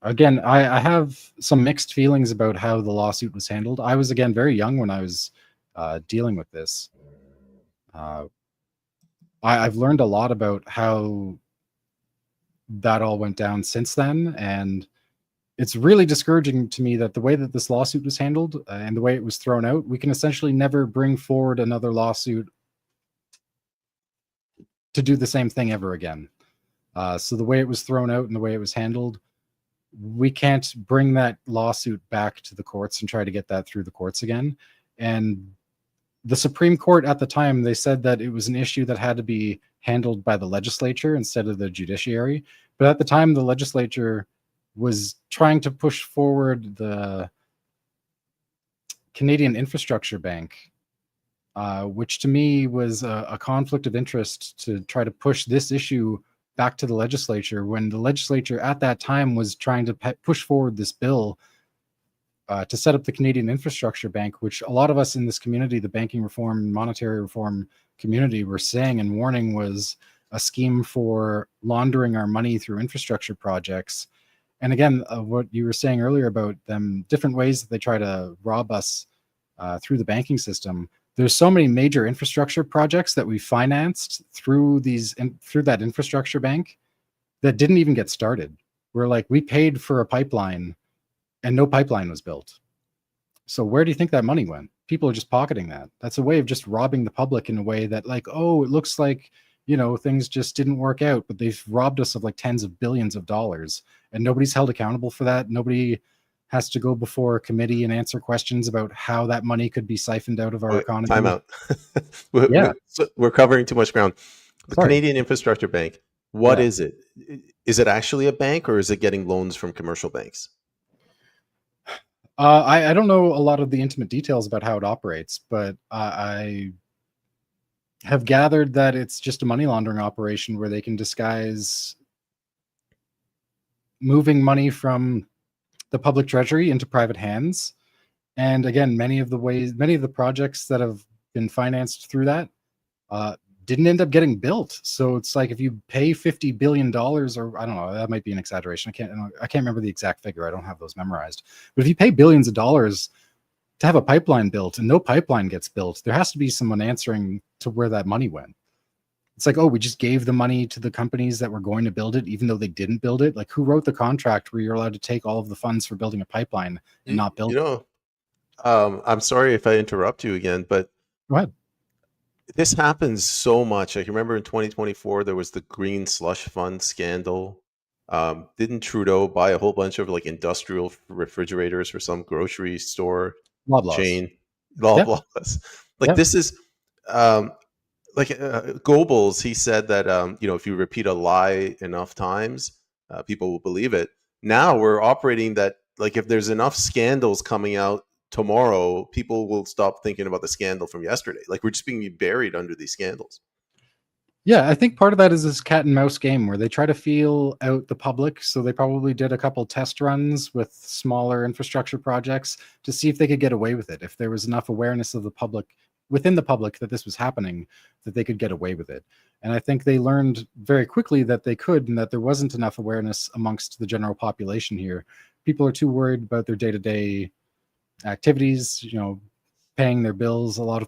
Again, I have some mixed feelings about how the lawsuit was handled. I was, again, very young when I was dealing with this. I've learned a lot about how that all went down since then, and it's really discouraging to me that the way that this lawsuit was handled and the way it was thrown out, we can essentially never bring forward another lawsuit to do the same thing ever again. So the way it was thrown out and the way it was handled, we can't bring that lawsuit back to the courts and try to get that through the courts again. And the Supreme Court at the time, they said that it was an issue that had to be handled by the legislature instead of the judiciary. But at the time, the legislature was trying to push forward the Canadian Infrastructure Bank, which to me was a conflict of interest to try to push this issue back to the legislature when the legislature at that time was trying to push forward this bill to set up the Canadian Infrastructure Bank, which a lot of us in this community, the banking reform, monetary reform community, were saying and warning was a scheme for laundering our money through infrastructure projects. And again, what you were saying earlier about them, different ways that they try to rob us through the banking system. There's so many major infrastructure projects that we financed through through that infrastructure bank that didn't even get started. We're like, we paid for a pipeline and no pipeline was built. So where do you think that money went? People are just pocketing that. That's a way of just robbing the public in a way that, like, oh, it looks like, you know, things just didn't work out, but they've robbed us of like tens of billions of dollars and nobody's held accountable for that. Nobody has to go before a committee and answer questions about how that money could be siphoned out of our economy. Time out. Yeah. We're covering too much ground. The Sorry. Canadian Infrastructure Bank, what is it? Is it actually a bank or is it getting loans from commercial banks? I don't know a lot of the intimate details about how it operates, but I have gathered that it's just a money laundering operation where they can disguise moving money from the public treasury into private hands. And again, many of the projects that have been financed through that didn't end up getting built. So it's like if you pay $50 billion, or I don't know, that might be an exaggeration. I can't remember the exact figure. I don't have those memorized. But if you pay billions of dollars to have a pipeline built and no pipeline gets built, there has to be someone answering to where that money went. It's like, oh, we just gave the money to the companies that were going to build it, even though they didn't build it. Like, who wrote the contract where you're allowed to take all of the funds for building a pipeline and not build it? I'm sorry if I interrupt you again, but Go ahead. this happens so much. I remember in 2024, there was the green slush fund scandal. Didn't Trudeau buy a whole bunch of like industrial refrigerators for some grocery store chain? Loblaws. Like this is like Goebbels. He said that if you repeat a lie enough times, people will believe it. Now we're operating that like if there's enough scandals coming out tomorrow, people will stop thinking about the scandal from yesterday. Like we're just being buried under these scandals. Yeah, I think part of that is this cat and mouse game where they try to feel out the public. So they probably did a couple test runs with smaller infrastructure projects to see if they could get away with it. If there was enough awareness of the public within the public that this was happening, that they could get away with it. And I think they learned very quickly that they could, and that there wasn't enough awareness amongst the general population here. People are too worried about their day-to-day activities, paying their bills. A lot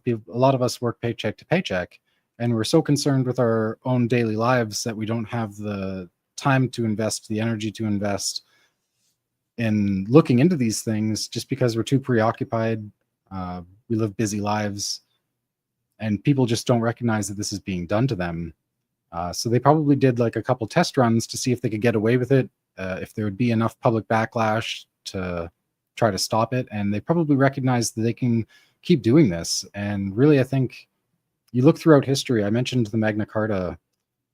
of us work paycheck to paycheck, and we're so concerned with our own daily lives that we don't have the time to invest, the energy to invest in looking into these things, just because we're too preoccupied. We live busy lives, and people just don't recognize that this is being done to them. So they probably did like a couple test runs to see if they could get away with it, if there would be enough public backlash to try to stop it. And they probably recognize that they can keep doing this. And really, I think you look throughout history, I mentioned the Magna Carta,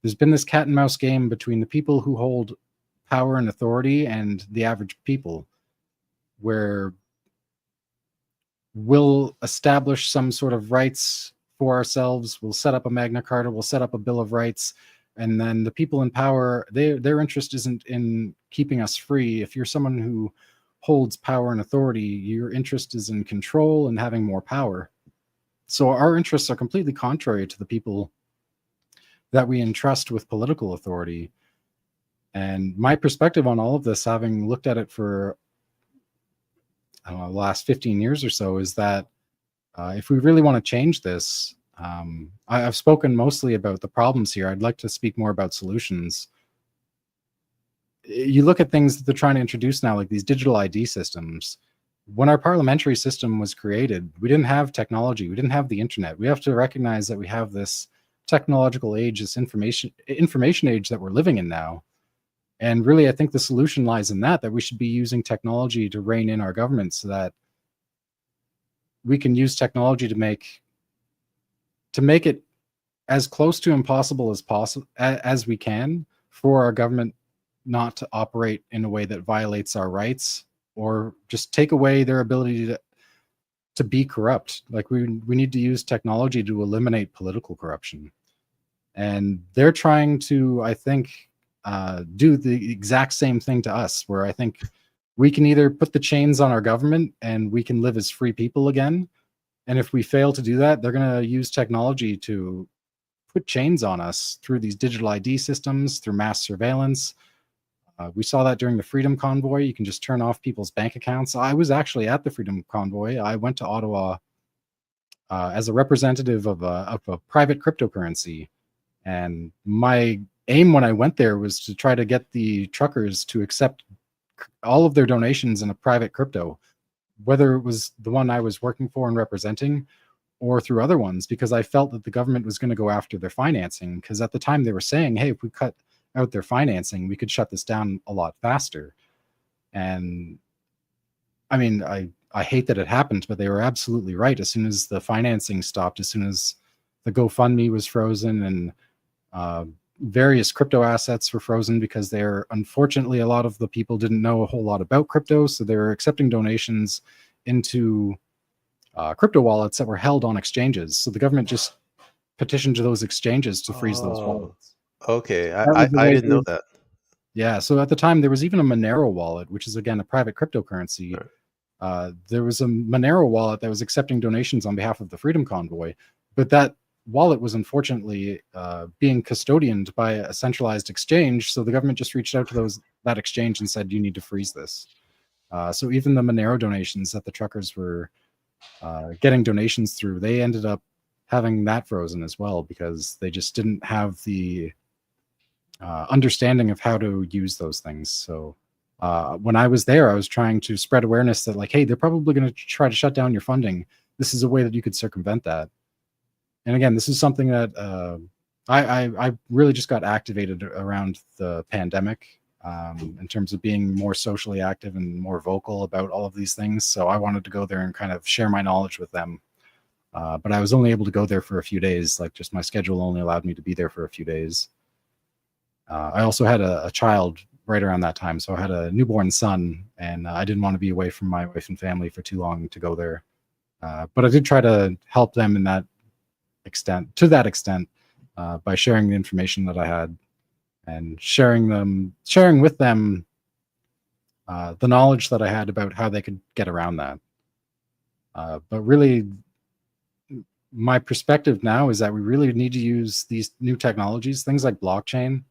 there's been this cat and mouse game between the people who hold power and authority and the average people, where we'll establish some sort of rights for ourselves. We'll set up a Magna Carta, we'll set up a Bill of Rights, and then the people in power, their interest isn't in keeping us free. If you're someone who holds power and authority, your interest is in control and having more power. So our interests are completely contrary to the people that we entrust with political authority. And my perspective on all of this, having looked at it for I don't know, the last 15 years or so, is that if we really want to change this, I've spoken mostly about the problems here. I'd like to speak more about solutions. You look at things that they're trying to introduce now, like these digital ID systems. When our parliamentary system was created, we didn't have technology. We didn't have the internet. We have to recognize that we have this technological age, this information age that we're living in now. And really, I think the solution lies in that we should be using technology to rein in our government so that we can use technology to make it as close to impossible as possible as we can for our government not to operate in a way that violates our rights or just take away their ability to be corrupt. Like we need to use technology to eliminate political corruption. And they're trying to, I think, do the exact same thing to us, where I think we can either put the chains on our government and we can live as free people again. And if we fail to do that, they're going to use technology to put chains on us through these digital ID systems, through mass surveillance. We saw that during the Freedom Convoy. You can just turn off people's bank accounts. I was actually at the Freedom Convoy. I went to Ottawa as a representative of a private cryptocurrency. And my aim when I went there was to try to get the truckers to accept all of their donations in a private crypto, whether it was the one I was working for and representing or through other ones, because I felt that the government was going to go after their financing. Because at the time they were saying, hey, if we cut out their financing, we could shut this down a lot faster. And I mean, I hate that it happened, but they were absolutely right. As soon as the financing stopped, as soon as the GoFundMe was frozen and various crypto assets were frozen, because they're, unfortunately, a lot of the people didn't know a whole lot about crypto. So they were accepting donations into crypto wallets that were held on exchanges. So the government just petitioned to those exchanges to freeze those wallets. Okay, That was the I way didn't know that. Yeah. So at the time, there was even a Monero wallet, which is, again, a private cryptocurrency. Right. There was a Monero wallet that was accepting donations on behalf of the Freedom Convoy, but that wallet was unfortunately being custodianed by a centralized exchange. So the government just reached out to that exchange and said, you need to freeze this. So even the Monero donations that the truckers were getting donations through, they ended up having that frozen as well, because they just didn't have the understanding of how to use those things. So when I was there, I was trying to spread awareness that, like, hey, they're probably going to try to shut down your funding. This is a way that you could circumvent that. And again, this is something that I really just got activated around the pandemic in terms of being more socially active and more vocal about all of these things. So I wanted to go there and kind of share my knowledge with them. But I was only able to go there for a few days. Like, just my schedule only allowed me to be there for a few days. I also had a child right around that time. So I had a newborn son, and I didn't want to be away from my wife and family for too long to go there. But I did try to help them to that extent, by sharing the information that I had and sharing with them the knowledge that I had about how they could get around that. But really, my perspective now is that we really need to use these new technologies, things like blockchain.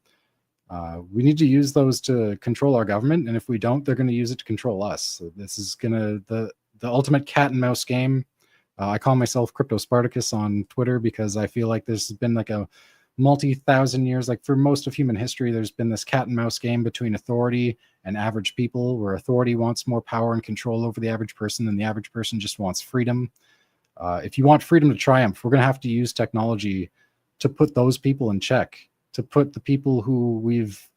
We need to use those to control our government, and if we don't, they're going to use it to control us. So this is the ultimate cat and mouse game. I call myself Crypt0Spartacus on Twitter, because I feel like this has been like a multi-thousand years, like for most of human history, there's been this cat and mouse game between authority and average people, where authority wants more power and control over the average person, and the average person just wants freedom. If you want freedom to triumph, we're going to have to use technology to put those people in check, to put the people who we've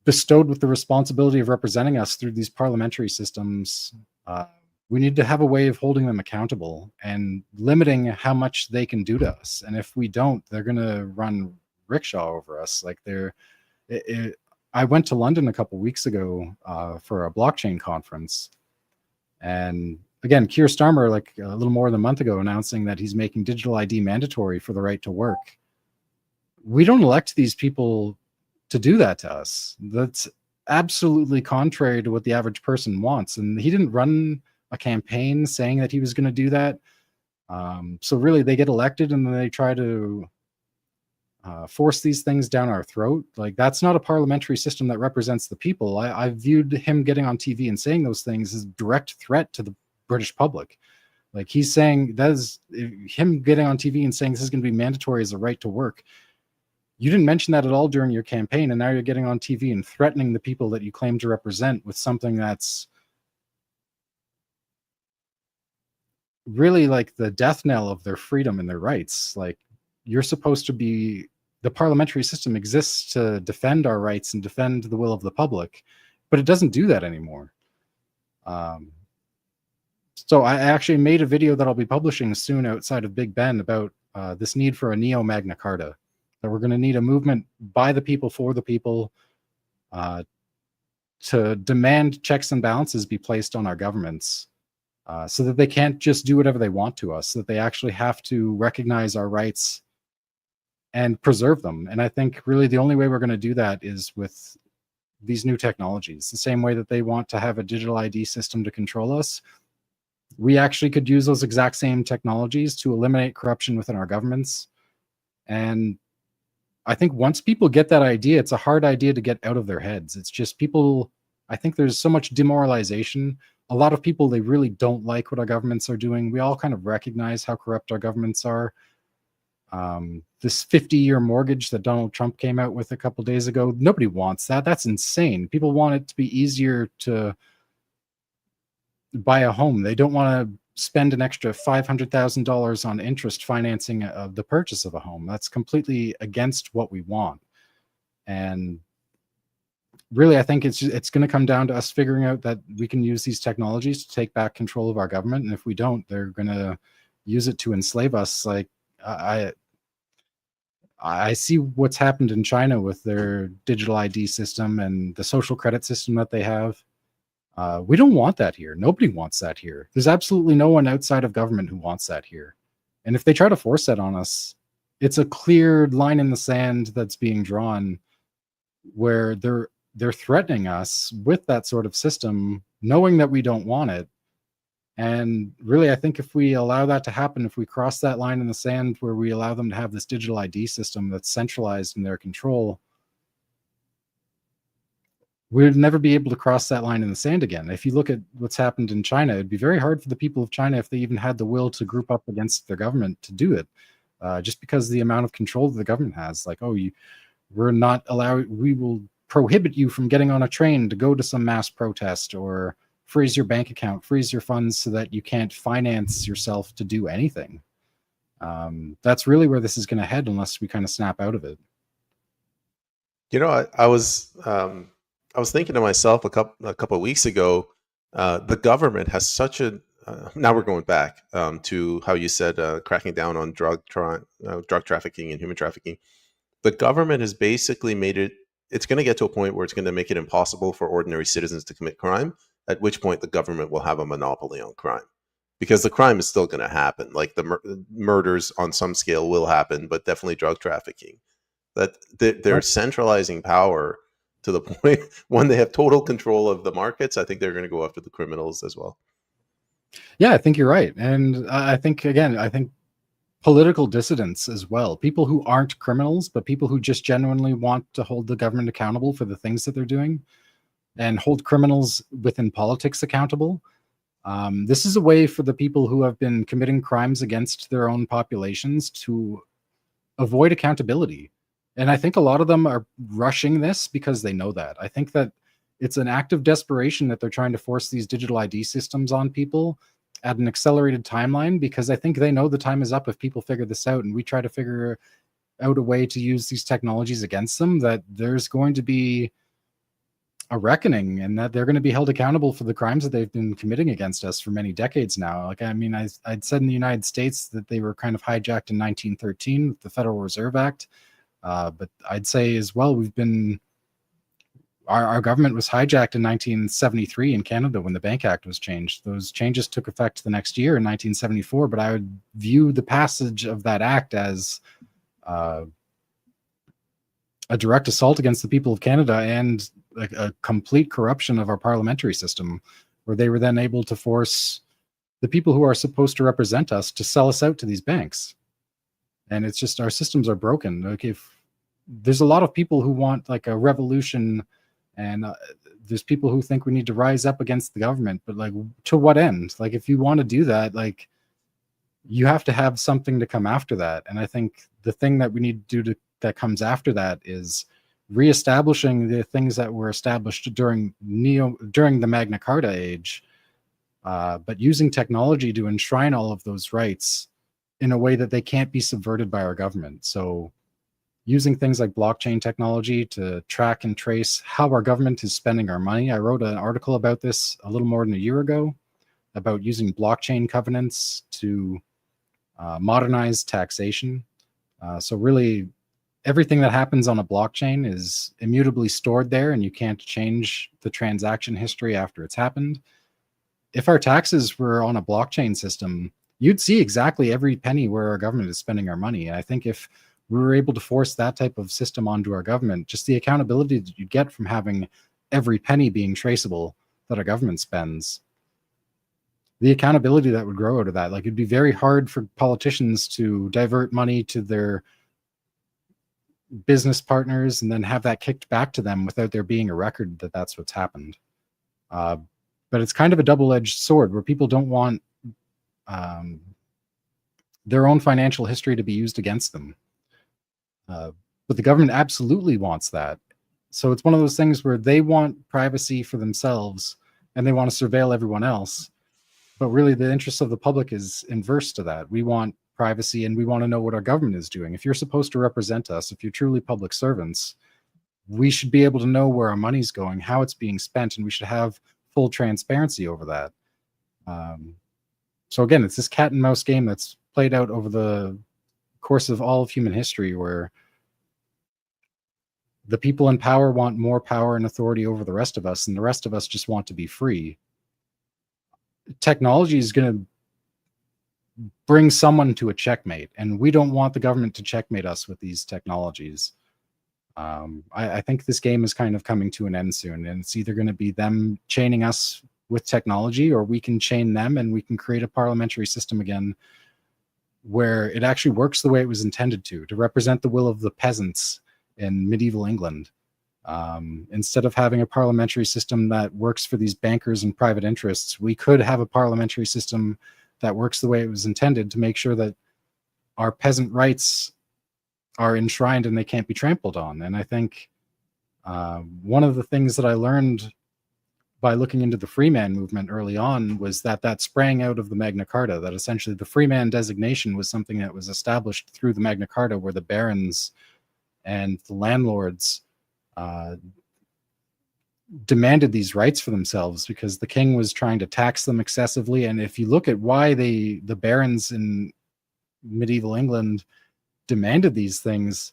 bestowed with the responsibility of representing us through these parliamentary systems. We need to have a way of holding them accountable and limiting how much they can do to us. And if we don't, they're going to run rickshaw over us. Like I went to London a couple weeks ago for a blockchain conference, and again, Keir Starmer, like a little more than a month ago, announcing that he's making digital ID mandatory for the right to work. We don't elect these people to do that to us. That's absolutely contrary to what the average person wants. And he didn't run a campaign saying that he was going to do that. So really, they get elected and then they try to force these things down our throat. Like, that's not a parliamentary system that represents the people. I viewed him getting on TV and saying those things as a direct threat to the British public. Like, he's saying that is him getting on TV and saying this is going to be mandatory as a right to work. You didn't mention that at all during your campaign, and now you're getting on TV and threatening the people that you claim to represent with something that's really like the death knell of their freedom and their rights. Like, you're supposed to be, the parliamentary system exists to defend our rights and defend the will of the public, but it doesn't do that anymore. So I actually made a video that I'll be publishing soon outside of Big Ben about this need for a neo Magna Carta, that we're going to need a movement by the people for the people to demand checks and balances be placed on our governments, so that they can't just do whatever they want to us, so that they actually have to recognize our rights and preserve them. And I think really the only way we're going to do that is with these new technologies. The same way that they want to have a digital ID system to control us, we actually could use those exact same technologies to eliminate corruption within our governments. And I think once people get that idea, it's a hard idea to get out of their heads. It's just people, I think there's so much demoralization. A lot of people, they really don't like what our governments are doing. We all kind of recognize how corrupt our governments are. This 50-year mortgage that Donald Trump came out with a couple days ago, nobody wants that. That's insane. People want it to be easier to buy a home. They don't want to spend an extra $500,000 on interest financing the purchase of a home. That's completely against what we want. And really, I think it's going to come down to us figuring out that we can use these technologies to take back control of our government. And if we don't, they're going to use it to enslave us. Like, I see what's happened in China with their digital ID system and the social credit system that they have. We don't want that here. Nobody wants that here. There's absolutely no one outside of government who wants that here. And if they try to force that on us, it's a clear line in the sand that's being drawn, where they're threatening us with that sort of system, knowing that we don't want it. And really, I think if we allow that to happen, if we cross that line in the sand where we allow them to have this digital ID system that's centralized in their control, we'd never be able to cross that line in the sand again. If you look at what's happened in China, it'd be very hard for the people of China, if they even had the will to group up against their government, to do it, just because of the amount of control that the government has. Like, oh, we're not allowed, we will prohibit you from getting on a train to go to some mass protest, or freeze your bank account, freeze your funds so that you can't finance yourself to do anything. That's really where this is going to head unless we kind of snap out of it. You know, I was thinking to myself a couple of weeks ago, the government has such a now we're going back to how you said cracking down on drug trafficking and human trafficking. The government has basically made it. It's going to get to a point where it's going to make it impossible for ordinary citizens to commit crime, at which point the government will have a monopoly on crime, because the crime is still going to happen. Like the murders on some scale will happen, but definitely drug trafficking. That they're centralizing power to the point when they have total control of the markets. I think they're going to go after the criminals as well. Yeah, I think you're right. And I think political dissidents as well, people who aren't criminals, but people who just genuinely want to hold the government accountable for the things that they're doing, and hold criminals within politics accountable. This is a way for the people who have been committing crimes against their own populations to avoid accountability. And I think a lot of them are rushing this because they know that. I think that it's an act of desperation that they're trying to force these digital ID systems on people at an accelerated timeline, because I think they know the time is up if people figure this out and we try to figure out a way to use these technologies against them, that there's going to be a reckoning, and that they're going to be held accountable for the crimes that they've been committing against us for many decades now. Like, I mean, I'd said in the United States that they were kind of hijacked in 1913 with the Federal Reserve Act. But I'd say as well, our government was hijacked in 1973 in Canada when the Bank Act was changed. Those changes took effect the next year in 1974, but I would view the passage of that act as a direct assault against the people of Canada, and like a complete corruption of our parliamentary system, where they were then able to force the people who are supposed to represent us to sell us out to these banks. And it's just our systems are broken. Like, if there's a lot of people who want like a revolution, and there's people who think we need to rise up against the government, but like, to what end? Like, if you want to do that, like, you have to have something to come after that. And I think the thing that we need to do that comes after that is reestablishing the things that were established during the Magna Carta age, but using technology to enshrine all of those rights in a way that they can't be subverted by our government. So using things like blockchain technology to track and trace how our government is spending our money. I wrote an article about this a little more than a year ago, about using blockchain covenants to modernize taxation. So really, everything that happens on a blockchain is immutably stored there, and you can't change the transaction history after it's happened. If our taxes were on a blockchain system, you'd see exactly every penny where our government is spending our money. And I think if we were able to force that type of system onto our government, just the accountability that you get from having every penny being traceable that our government spends, the accountability that would grow out of that. Like, it'd be very hard for politicians to divert money to their business partners and then have that kicked back to them without there being a record that that's what's happened. But it's kind of a double-edged sword, where people don't want their own financial history to be used against them. But the government absolutely wants that. So it's one of those things where they want privacy for themselves and they want to surveil everyone else. But really, the interests of the public is inverse to that. We want privacy, and we want to know what our government is doing. If you're supposed to represent us, if you're truly public servants, we should be able to know where our money's going, how it's being spent, and we should have full transparency over that. So again, it's this cat and mouse game that's played out over the course of all of human history, where the people in power want more power and authority over the rest of us, and the rest of us just want to be free. Technology is going to bring someone to a checkmate, and we don't want the government to checkmate us with these technologies. I think this game is kind of coming to an end soon, and it's either going to be them chaining us with technology, or we can chain them and we can create a parliamentary system again where it actually works the way it was intended to represent the will of the peasants in medieval England. Instead of having a parliamentary system that works for these bankers and private interests, we could have a parliamentary system that works the way it was intended to make sure that our peasant rights are enshrined and they can't be trampled on. And I think one of the things that I learned by looking into the Freeman movement early on was that sprang out of the Magna Carta, that essentially the Freeman designation was something that was established through the Magna Carta, where the barons and the landlords demanded these rights for themselves because the king was trying to tax them excessively. And if you look at why the barons in medieval England demanded these things,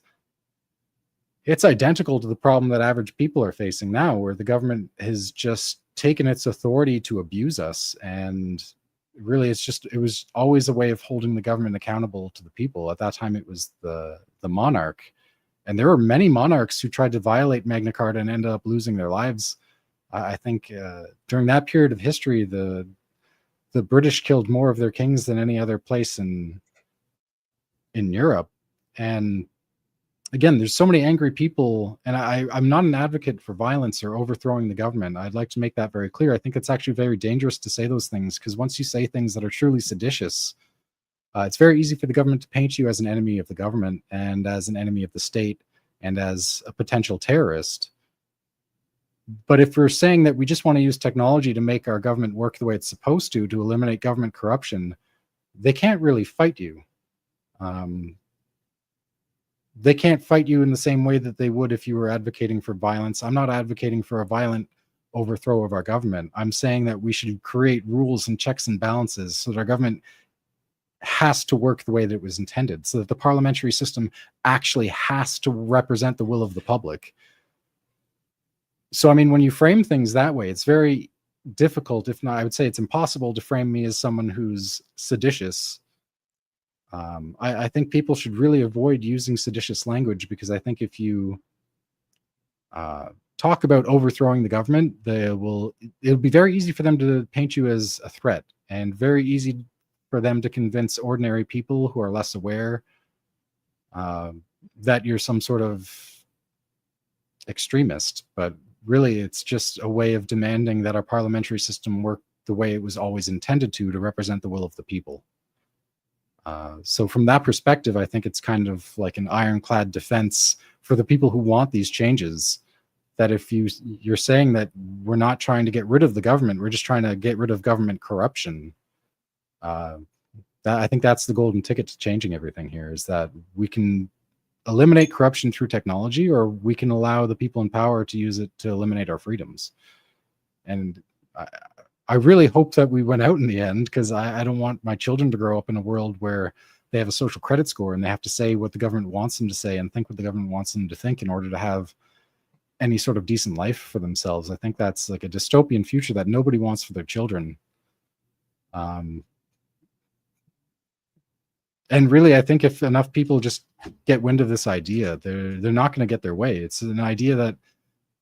it's identical to the problem that average people are facing now, where the government has just taken its authority to abuse us. And really, it was always a way of holding the government accountable to the people. At that time, it was the monarch. And there were many monarchs who tried to violate Magna Carta and ended up losing their lives. I think during that period of history, the British killed more of their kings than any other place in Europe. And again, there's so many angry people, and I'm not an advocate for violence or overthrowing the government. I'd like to make that very clear. I think it's actually very dangerous to say those things, because once you say things that are truly seditious, it's very easy for the government to paint you as an enemy of the government and as an enemy of the state and as a potential terrorist. But if we're saying that we just want to use technology to make our government work the way it's supposed to eliminate government corruption, they can't really fight you. They can't fight you in the same way that they would if you were advocating for violence. I'm not advocating for a violent overthrow of our government. I'm saying that we should create rules and checks and balances so that our government has to work the way that it was intended, so that the parliamentary system actually has to represent the will of the public. So, I mean, when you frame things that way, it's very difficult, if not, I would say it's impossible, to frame me as someone who's seditious. I think people should really avoid using seditious language, because I think if you talk about overthrowing the government, it'll be very easy for them to paint you as a threat, and very easy for them to convince ordinary people who are less aware that you're some sort of extremist, but really it's just a way of demanding that our parliamentary system work the way it was always intended to represent the will of the people. So from that perspective, I think it's kind of like an ironclad defense for the people who want these changes, that if you're saying that we're not trying to get rid of the government, we're just trying to get rid of government corruption. I think that's the golden ticket to changing everything here, is that we can eliminate corruption through technology, or we can allow the people in power to use it to eliminate our freedoms. And I really hope that we went out in the end, because I don't want my children to grow up in a world where they have a social credit score and they have to say what the government wants them to say and think what the government wants them to think in order to have any sort of decent life for themselves. I think that's like a dystopian future that nobody wants for their children. And really, I think if enough people just get wind of this idea, they're not going to get their way. It's an idea that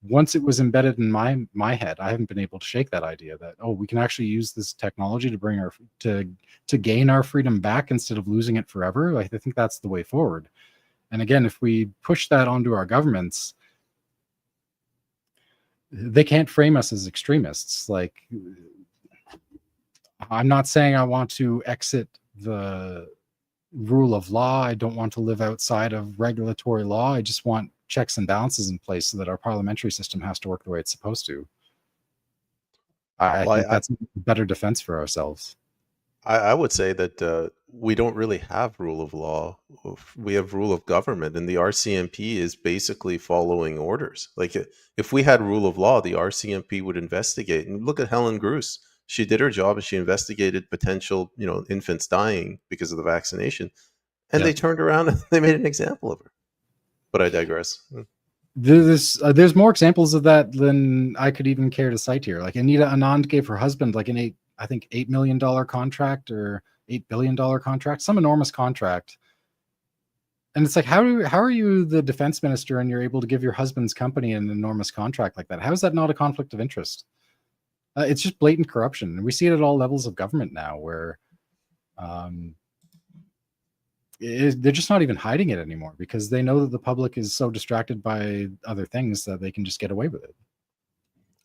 once it was embedded in my head, I haven't been able to shake that idea that, oh, we can actually use this technology to bring to gain our freedom back instead of losing it forever. I think that's the way forward. And again, if we push that onto our governments, they can't frame us as extremists. Like, I'm not saying I want to exit the rule of law. I don't want to live outside of regulatory law. I just want checks and balances in place so that our parliamentary system has to work the way it's supposed to. I think that's a better defense for ourselves. I would say that we don't really have rule of law. We have rule of government, and the RCMP is basically following orders. Like, if we had rule of law, the RCMP would investigate. And look at Helen Gruss. She did her job and she investigated potential, infants dying because of the vaccination. And they turned around and they made an example of her. But I digress. There's more examples of that than I could even care to cite here. Like, Anita Anand gave her husband like an $8 million contract or $8 billion contract, some enormous contract. And it's like, how are you the defense minister and you're able to give your husband's company an enormous contract like that? How is that not a conflict of interest? It's just blatant corruption. And we see it at all levels of government now, where they're just not even hiding it anymore, because they know that the public is so distracted by other things that they can just get away with it.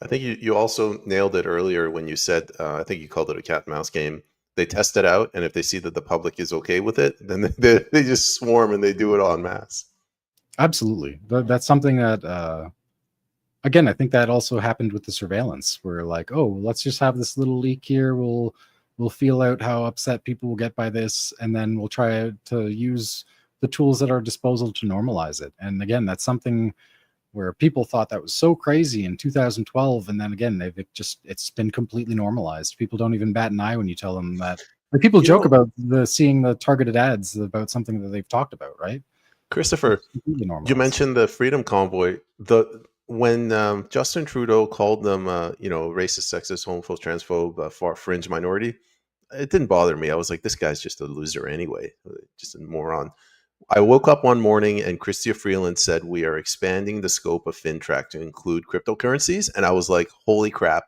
I think you also nailed it earlier when you said, I think you called it a cat and mouse game. They test it out, and if they see that the public is okay with it, then they just swarm and they do it en masse. Absolutely. That's something that, again, I think that also happened with the surveillance, where like, oh, let's just have this little leak here. We'll feel out how upset people will get by this, and then we'll try to use the tools at our disposal to normalize it. And again, that's something where people thought that was so crazy in 2012, and then again, it's been completely normalized. People don't even bat an eye when you tell them that. Like, people joke about seeing the targeted ads about something that they've talked about, right? Christopher, you mentioned the Freedom Convoy. When Justin Trudeau called them, racist, sexist, homophobe, transphobe, far fringe minority, it didn't bother me. I was like, this guy's just a loser anyway, just a moron. I woke up one morning and Chrystia Freeland said, we are expanding the scope of FinTrack to include cryptocurrencies. And I was like, holy crap,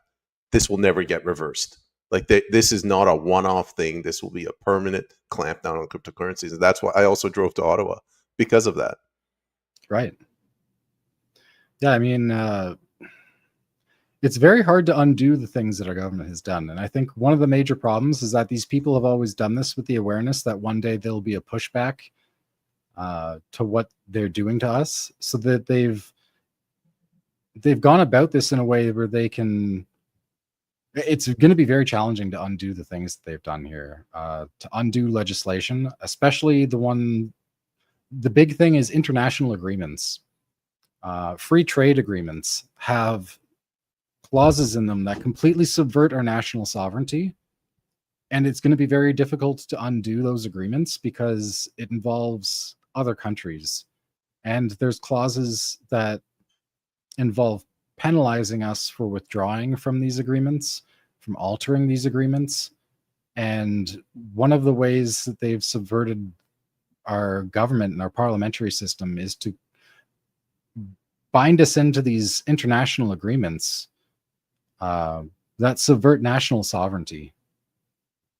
this will never get reversed. Like, this is not a one-off thing. This will be a permanent clampdown on cryptocurrencies. And that's why I also drove to Ottawa, because of that. Right. Yeah, I mean, it's very hard to undo the things that our government has done. And I think one of the major problems is that these people have always done this with the awareness that one day there'll be a pushback to what they're doing to us, so that they've gone about this in a way where they can. It's going to be very challenging to undo the things that they've done here, to undo legislation, especially the big thing is international agreements. Free trade agreements have clauses in them that completely subvert our national sovereignty. And it's going to be very difficult to undo those agreements because it involves other countries. And there's clauses that involve penalizing us for withdrawing from these agreements, from altering these agreements. And one of the ways that they've subverted our government and our parliamentary system is to bind us into these international agreements that subvert national sovereignty.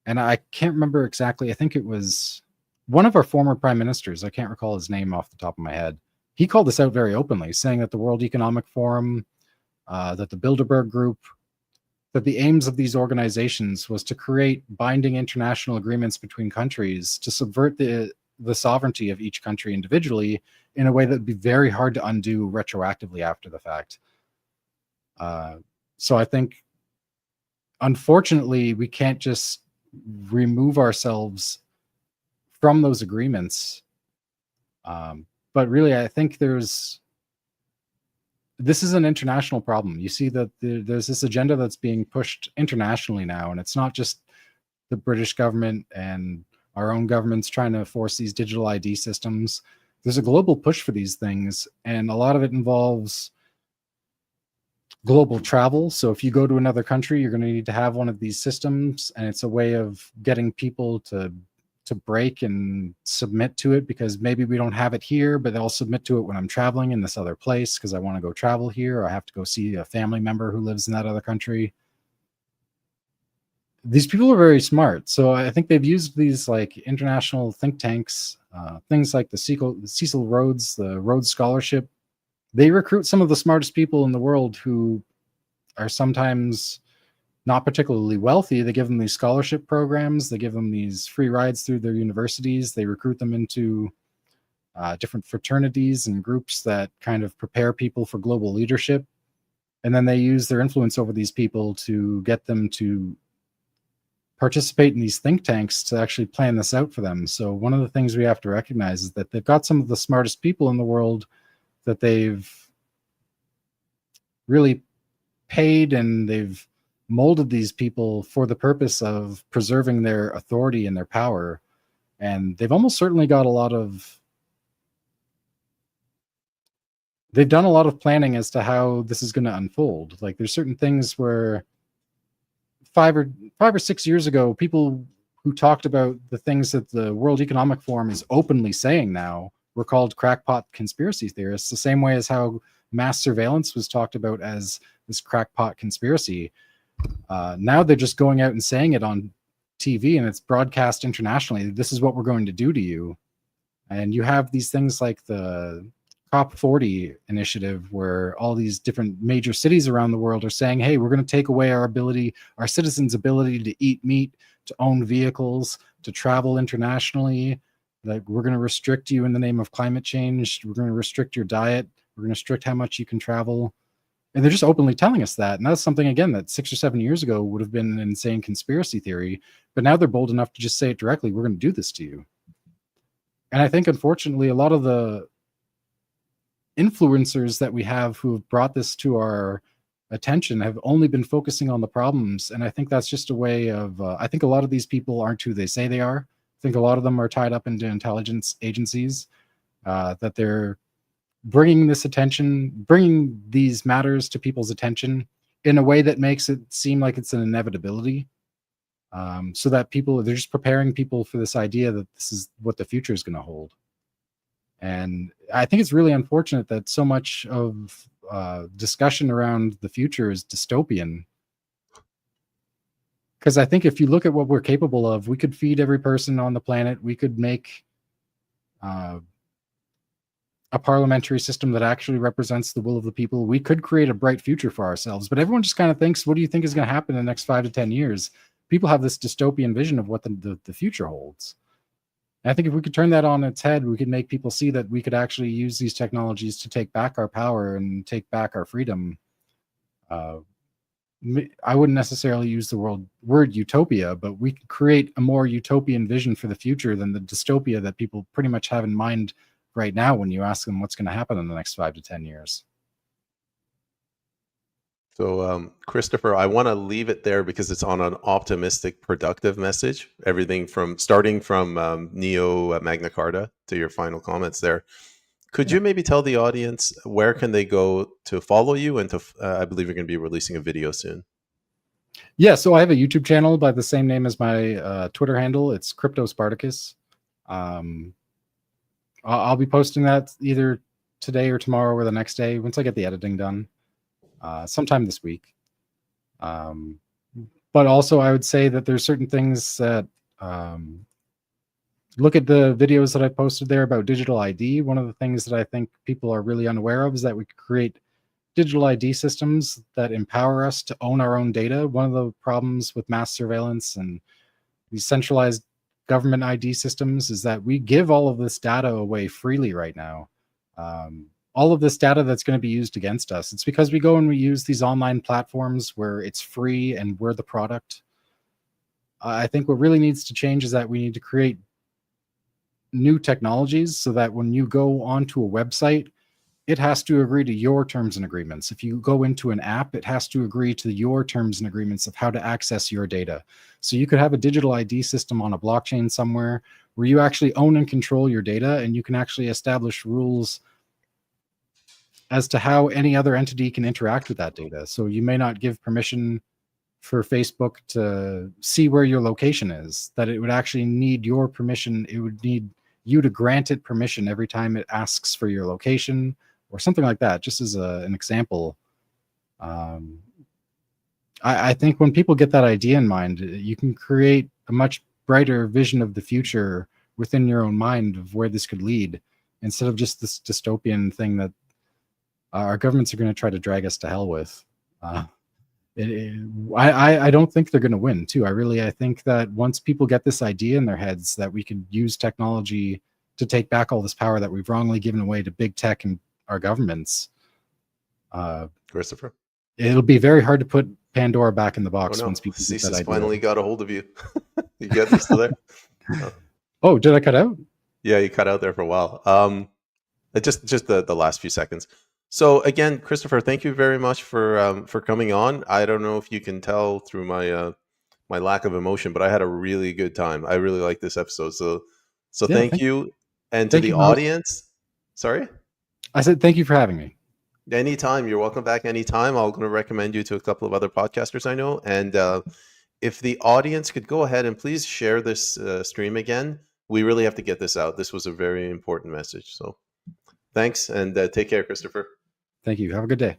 And I can't remember exactly. I think it was one of our former prime ministers, I can't recall his name off the top of my head, he called this out very openly, saying that the World Economic Forum, that the Bilderberg Group, that the aims of these organizations was to create binding international agreements between countries to subvert the sovereignty of each country individually in a way that would be very hard to undo retroactively after the fact. So I think, unfortunately, we can't just remove ourselves from those agreements. But really, I think this is an international problem. You see that there's this agenda that's being pushed internationally now, and it's not just the British government and our own governments trying to force these digital ID systems. There's a global push for these things, and a lot of it involves global travel. So if you go to another country, you're going to need to have one of these systems, and it's a way of getting people to break and submit to it, because maybe we don't have it here, but they'll submit to it when I'm traveling in this other place because I want to go travel here, or I have to go see a family member who lives in that other country. These people are very smart. So I think they've used these like international think tanks, things like the Cecil Rhodes, the Rhodes Scholarship. They recruit some of the smartest people in the world who are sometimes not particularly wealthy. They give them these scholarship programs. They give them these free rides through their universities. They recruit them into different fraternities and groups that kind of prepare people for global leadership. And then they use their influence over these people to get them to participate in these think tanks to actually plan this out for them. So one of the things we have to recognize is that they've got some of the smartest people in the world that they've really paid, and they've molded these people for the purpose of preserving their authority and their power. And they've almost certainly got they've done a lot of planning as to how this is going to unfold. Like there's certain things where 5 or 6 years ago, people who talked about the things that the World Economic Forum is openly saying now were called crackpot conspiracy theorists, the same way as how mass surveillance was talked about as this crackpot conspiracy. Now they're just going out and saying it on TV, and it's broadcast internationally. This is what we're going to do to you. And you have these things like the COP40 initiative, where all these different major cities around the world are saying, hey, we're going to take away our citizens' ability to eat meat, to own vehicles, to travel internationally. Like, we're going to restrict you in the name of climate change. We're going to restrict your diet. We're going to restrict how much you can travel. And they're just openly telling us that. And that's something, again, that 6 or 7 years ago would have been an insane conspiracy theory. But now they're bold enough to just say it directly. We're going to do this to you. And I think, unfortunately, a lot of the influencers that we have who have brought this to our attention have only been focusing on the problems. And I think that's just a way of, I think a lot of these people aren't who they say they are. I think a lot of them are tied up into intelligence agencies, that they're bringing these matters to people's attention in a way that makes it seem like it's an inevitability. So that they're just preparing people for this idea that this is what the future is going to hold. And I think it's really unfortunate that so much of discussion around the future is dystopian. Because I think if you look at what we're capable of, we could feed every person on the planet. We could make a parliamentary system that actually represents the will of the people. We could create a bright future for ourselves. But everyone just kind of thinks, what do you think is going to happen in the next 5 to 10 years? People have this dystopian vision of what the future holds. And I think if we could turn that on its head, we could make people see that we could actually use these technologies to take back our power and take back our freedom. I wouldn't necessarily use the word utopia, but we could create a more utopian vision for the future than the dystopia that people pretty much have in mind right now when you ask them what's going to happen in the next 5 to 10 years. So, Christopher, I want to leave it there because it's on an optimistic, productive message. Everything starting from Neo Magna Carta to your final comments there. Could you maybe tell the audience where can they go to follow you, and I believe you're going to be releasing a video soon. Yeah, so I have a YouTube channel by the same name as my Twitter handle. It's Crypt0Spartacus. I'll be posting that either today or tomorrow or the next day once I get the editing done. Sometime this week. But also I would say that there's certain things that look at the videos that I posted there about digital ID. One of the things that I think people are really unaware of is that we could create digital ID systems that empower us to own our own data. One of the problems with mass surveillance and these centralized government ID systems is that we give all of this data away freely right now. All of this data that's going to be used against us, it's because we go and we use these online platforms where it's free and we're the product. I think what really needs to change is that we need to create new technologies so that when you go onto a website, it has to agree to your terms and agreements. If you go into an app, it has to agree to your terms and agreements of how to access your data. So you could have a digital ID system on a blockchain somewhere where you actually own and control your data, and you can actually establish rules as to how any other entity can interact with that data. So you may not give permission for Facebook to see where your location is, that it would actually need your permission. It would need you to grant it permission every time it asks for your location or something like that, just as an example. I think when people get that idea in mind, you can create a much brighter vision of the future within your own mind of where this could lead, instead of just this dystopian thing that our governments are going to try to drag us to hell with. I don't think they're going to win too. I think that once people get this idea in their heads that we could use technology to take back all this power that we've wrongly given away to big tech and our governments, Christopher, it'll be very hard to put Pandora back in the box no. once people get that Ceases idea. finally got a hold of you. You get this still there? Oh, did I cut out? Yeah, you cut out there for a while. Just the last few seconds. So again, Christopher, thank you very much for coming on. I don't know if you can tell through my my lack of emotion, but I had a really good time. I really like this episode. So Yeah, thank you, and to thank the you, Rob. audience. Sorry. I said thank you for having me. Anytime. You're welcome back anytime. I'm going to recommend you to a couple of other podcasters I know. And if the audience could go ahead and please share this stream again, we really have to get this out. This was a very important message. So thanks, and take care, Christopher. Thank you. Have a good day.